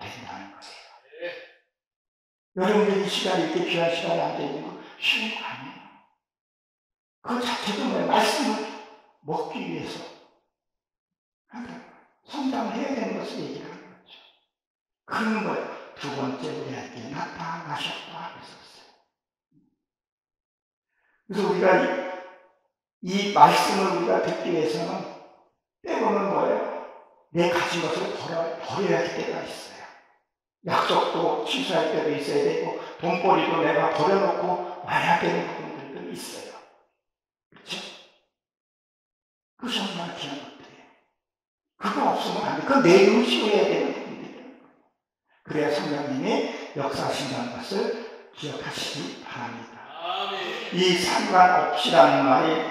된다는 거예요. 여러분들이 이 시간에 이렇게 귀한 시간에 앉아있는 거 쉬운 거 아니에요. 그 자체도 내 말씀을 먹기 위해서 성장을 해야 되는 것을 얘기하는 거죠. 그런 걸 두 번째 우리한테 나타나셨다 그랬었어요. 그래서 우리가 이 말씀을 우리가 듣기 위해서는 때로는 뭐예요? 내 가진 것을 버려야 할 때가 있어요. 약속도 취소할 때도 있어야 되고 돈벌이도 내가 버려놓고 와야 되는 부분들도 있어요. 그렇죠? 그 정말 귀한 것들이에요. 그거 없으면 안 돼. 그건 내 의지해야 되는 부분들이에요. 그래야 성령님이 역사하신다는 것을 기억하시기 바랍니다. 이 상관없이라는 말이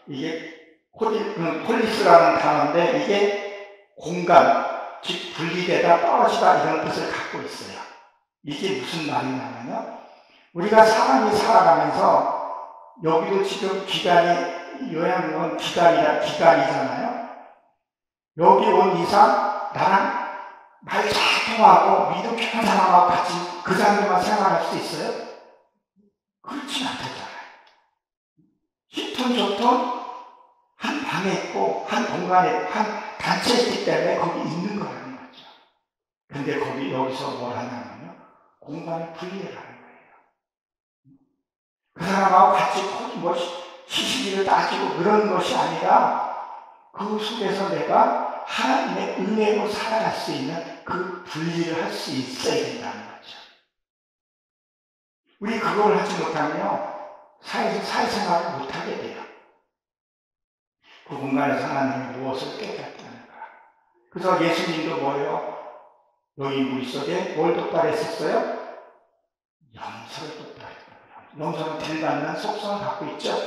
이게 폴리스라는 단어인데 이게 공간, 즉 분리되다 떨어지다 이런 뜻을 갖고 있어요. 이게 무슨 말이냐면요. 우리가 사람이 살아가면서 여기도 지금 기간이 요양원 기간이잖아요. 여기 온 이상 나랑 말 잘 통하고 믿음 깊은 사람하고 같이 그 사람들만 생활할 수 있어요? 그렇지 않다잖아요. 히톤 좋톤 한 방에 있고 한 공간에 한 단체에 있기 때문에 거기 있는 거라는 거죠. 근데 여기서 뭘 하냐면요. 공간을 분리하라는 거예요. 그 사람하고 같이 뭐 시시비를 따지고 그런 것이 아니라 그 속에서 내가 하나님의 은혜로 살아갈 수 있는 그 분리를 할 수 있어야 된다는 거죠. 우리 그걸 하지 못하면요, 사회생활을 못하게 돼요. 그 공간에서 하나님이 무엇을 깨닫다는가. 그래서 예수님도 뭐예요? 여기 우리 속에 뭘 독발했었어요? 염소를 독발했어요. 염소는 딜받는 속성을 갖고 있죠.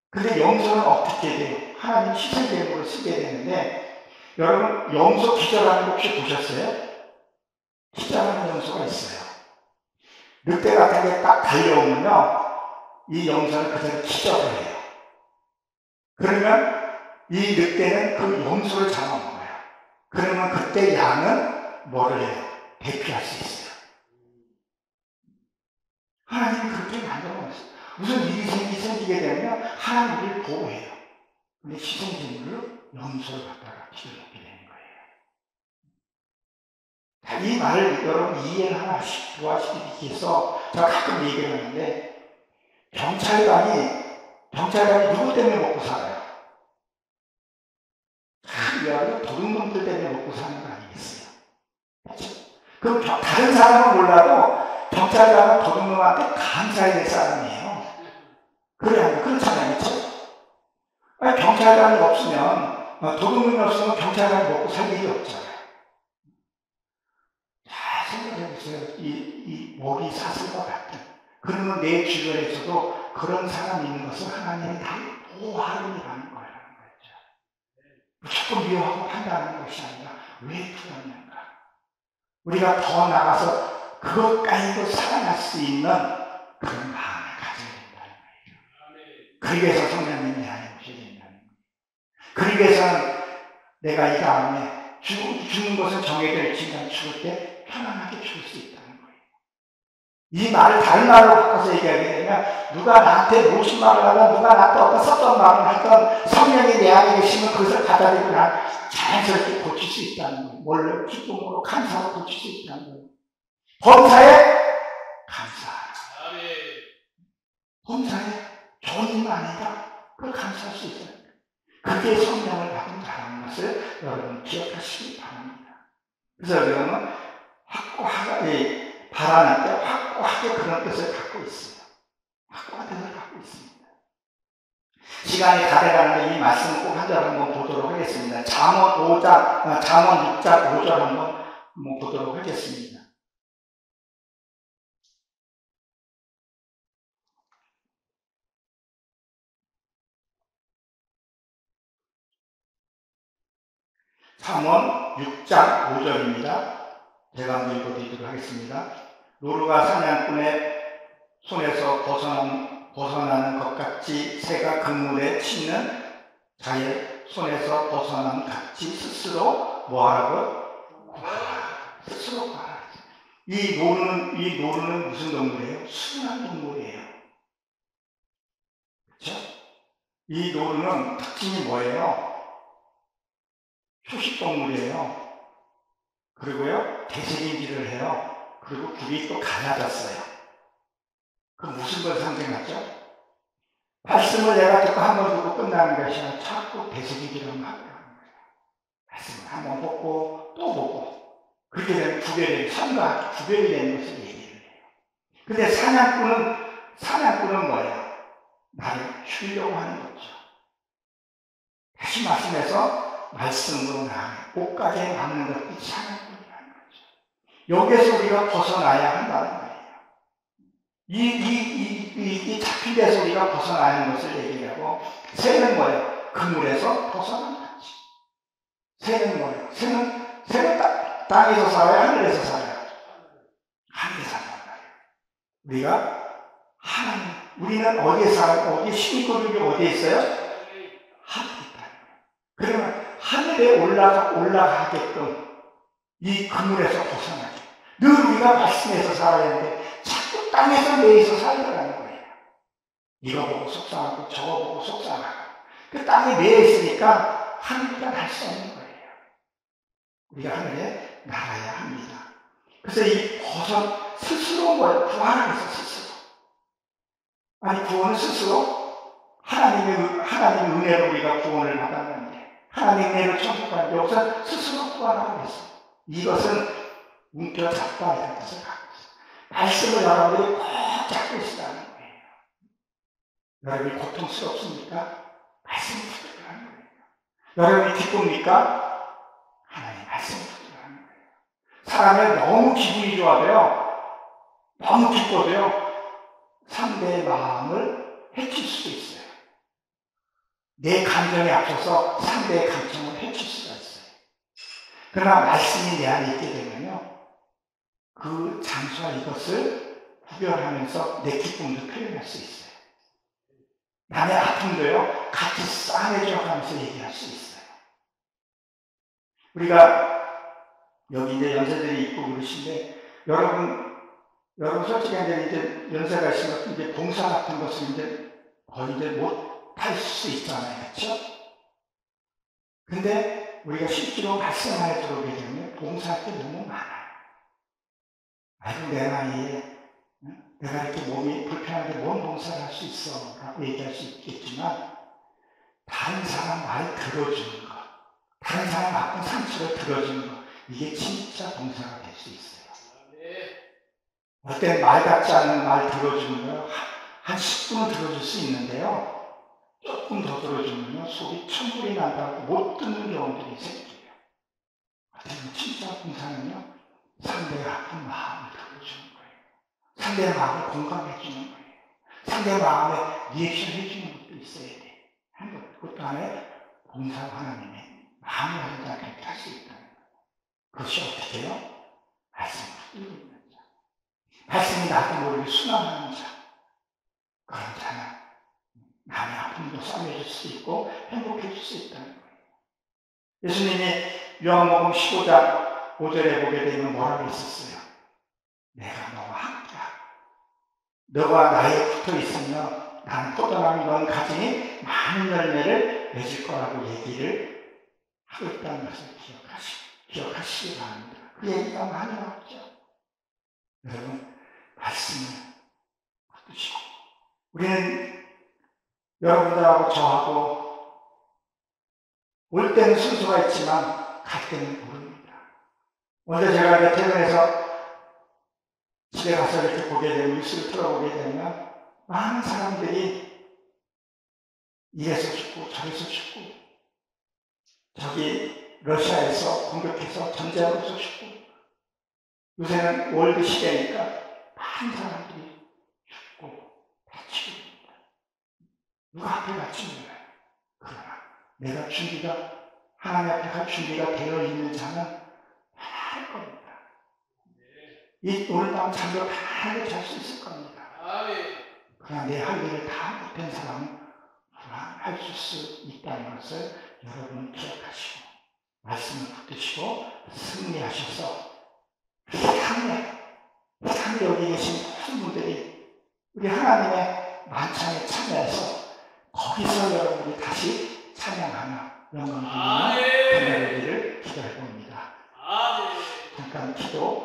근데 염소는 어떻게 돼요? 하나님 희생제물로 쓰게 되는데, 여러분 염소 기절하는 거 혹시 보셨어요? 기절하는 염소가 있어요. 늑대 같은 게 딱 달려오면요, 이 염소는 그대로 기절을 해요. 그러면 이 늑대는 그 염소를 잡아먹어요. 그러면 그때 양은 뭐를 해요? 대피할 수 있어요. 하나님이 그렇게 만들어놨어요. 무슨 일이 생기게 되면 하나님 우리를 보호해요. 근데 희생제물로 염소를 갖다가 기절하게 되는 거예요. 자, 이 말을 여러분 이해를 하나씩 도와주기 위해서 제가 가끔 얘기를 하는데, 경찰관이 누구 때문에 먹고 살아요? 이 도둑놈들 때문에 먹고 사는 거 아니겠어요? 그렇죠? 그럼 다른 사람은 몰라도 경찰관은 도둑놈한테 감사해야 될 사람이에요. 그래야 그렇잖아요, 그렇죠? 아니, 경찰관이 없으면, 도둑놈이 없으면 경찰관이 먹고 살 일이 없잖아요. 잘 생각해보세요. 이 먹이 사슬과 같은. 그러면 내 주변에서도 그런 사람이 있는 것을 하나님이 다 보호하려는 거예요. 무조건 미워하고 판단하는 것이 아니라 왜 그러는가. 우리가 더 나가서 그것까지도 살아날 수 있는 그런 마음을 가져야 된다는 거예요. 그러기 위해서 성령님이 안에 오셔야 된다는 거예요. 그러기 위해서는 내가 이 다음에 죽는 것은 정해져 있지만 죽을 때 편안하게 죽을 수 있다는 거예요. 이 말을 다른 말로 바꿔서 얘기하게 되면, 누가 나한테 무슨 말을 하든, 누가 나한테 어떤 섭섭한 말을 하든 성령이 내 안에 계시면 그것을 받아들이고 난 자연스럽게 고칠 수 있다는 거예요. 원래 기쁨으로 감사하고 고칠 수 있다는 거예요. 범사에 감사하라. 범사에 좋은 일만 아니다, 그걸 감사할 수 있어요. 그게 성령을 받은 자라는 것을 여러분 기억하시기 바랍니다. 그래서 여러분은 확고하게 바라는 때 확고하게 그런 뜻을 갖고 있어요. 확고한 뜻을 갖고 있습니다. 시간이 다 돼가는데 이 말씀을 꼭 한 절 한번 보도록 하겠습니다. 잠언 6장 5절 한번 보도록 하겠습니다. 잠언 6장 5절입니다. 제가 한번 읽어드리도록 하겠습니다. 노루가 사냥꾼의 손에서 벗어나는 것 같이 새가 그물에 치는 자의 손에서 벗어난 같이 스스로 뭐하라고? 구하라. 스스로 구하라. 이 노루는 무슨 동물이에요? 순한 동물이에요. 그렇죠? 이 노루는 특징이 뭐예요? 초식동물이에요. 그리고요, 되새김질을 해요. 그리고 굴이 또 갈라졌어요. 그 무슨 걸 상징하죠? 말씀을 내가 듣고 한 번 듣고 끝나는 것이 아니라 자꾸 되새김질을 하는 거예요. 말씀을 한 번 보고 또 보고, 그렇게 되면 삶과 구별이 되는 것을 얘기를 해요. 근데 사냥꾼은 뭐예요? 나를 죽이려고 하는 거죠. 다시 말씀해서 말씀으로 옷가게에 맞는 것이 사냥꾼이라는 거죠. 여기에서 우리가 벗어나야 한다는 거예요. 이 잡힌 데서 우리가 벗어나야 하는 것을 얘기하고, 새는 뭐예요? 그물에서 벗어난 거지. 새는 뭐예요? 새는 땅에서 살아요? 하늘에서 살아요? 하늘에서 살아요. 우리는 어디에 살아요? 어디에 신입구름이 어디에 있어요? 하늘에 있다. 그러면 하늘에 올라가게끔 이 그물에서 벗어나게. 늘 우리가 말씀에서 살아야 하는데 자꾸 땅에서 매여서 살아가는 거예요. 이거 보고 속상하고 저거 보고 속상하고. 그 땅에 매여 있으니까 하늘보다 날 수 없는 거예요. 우리가 하늘에 날아야 합니다. 그래서 이 스스로 구하라 해서 스스로. 아니, 구원은 스스로 하나님의 은혜로 우리가 구원을 받았는데, 하나님의 은혜를 청구하는데, 여기서 스스로 구하라고 했어요. 이것은 움켜잡다 이런 뜻을 갖고 있어요. 말씀을 여러분들이 꼭 잡고 있으라는 거예요. 여러분이 고통스럽습니까? 말씀을 붙들라는 거예요. 여러분이 기쁩니까? 하나님 말씀을 붙들라는 거예요. 사람이 너무 기분이 좋아도요, 너무 기뻐도요, 상대의 마음을 해칠 수도 있어요. 내 감정에 앞서서 상대의 감정을 해칠 수가 있어요. 그러나 말씀이 내 안에 있게 되면요, 그 장수와 이것을 구별하면서 내 기쁨도 표현할 수 있어요. 남의 아픔도요, 같이 싸매줘 가면서 얘기할 수 있어요. 우리가 여기 이제 연세들이 있고 그러신데, 여러분 솔직히 이제 연세가 있으면 이제 봉사 같은 것을 이제 거의 이제 못 할 수 있잖아요. 그렇죠? 근데 우리가 실제로 말씀을 들어오게 되면 봉사할 게 너무 많아요. 아이고, 내 나이에 내가 이렇게 몸이 불편한데 뭔 봉사를 할 수 있어 라고 얘기할 수 있겠지만, 다른 사람 말 들어주는 거, 다른 사람 아픈 상처를 들어주는 거, 이게 진짜 봉사가 될 수 있어요. 어떤 말 같지 않은 말 들어주는 거 한 10분은 들어줄 수 있는데요, 조금 더 들어주면 속이 천불이 난다고 못 듣는 경우들이 생겨요. 어떤 진짜 봉사는요, 상대의 아픈 마음을 들어주는 거예요. 상대의 마음을 공감해주는 거예요. 상대의 마음에 리액션 해주는 것도 있어야 돼. 그것도 하나의 봉사가 하나님의 마음을 한다고 할 수 있다는 거예요. 그것이 어떻게 해요? 말씀을 듣고 있는 자. 말씀이 나도 모르게 순환하는 자. 그런 자는 남의 아픔도 싸매줄 수 있고 행복해질 수 있다는 거예요. 예수님이 요한복음 15장 5절에 보게 되면 뭐라고 했었어요? 내가 너와 함께하고 너가 나에 붙어 있으면 나는 포도나무 너는 가지니 많은 열매를 맺을 거라고 얘기를 하고 있다는 것을 기억하시기 바랍니다. 그 얘기가 많이 나왔죠. 여러분, 말씀을 붙드시고, 우리는 여러분들하고 저하고 올 때는 순서가 있지만 갈 때는 모릅니다. 먼저 제가 이제 퇴근해서 집에 가서 이렇게 보게 되면, 뉴스를 틀어보게 되면 많은 사람들이 이래서 죽고 저래서 죽고, 저기 러시아에서 공격해서 전쟁으로서 죽고, 요새는 월드 시대니까 많은 사람들이 죽고 다치고 있습니다. 누가 앞에 갈지 몰라요. 그러나 내가 하나님 앞에 갈 준비가 되어 있는 자는 할 겁니다. 오늘 밤 잠도 편하게 잘 수 있을 겁니다. 그러나 내 할 일을 다 못한 사람은 불안할 수 있다는 것을 여러분은 기억하시고, 말씀을 붙드시고 승리하셔서 하늘에 여기 계신 모든 분들이 우리 하나님의 만찬에 참여해서 거기서 여러분들이 다시 찬양하며 영광 드리는 그날을 기도해 봅니다. 잠깐 기도.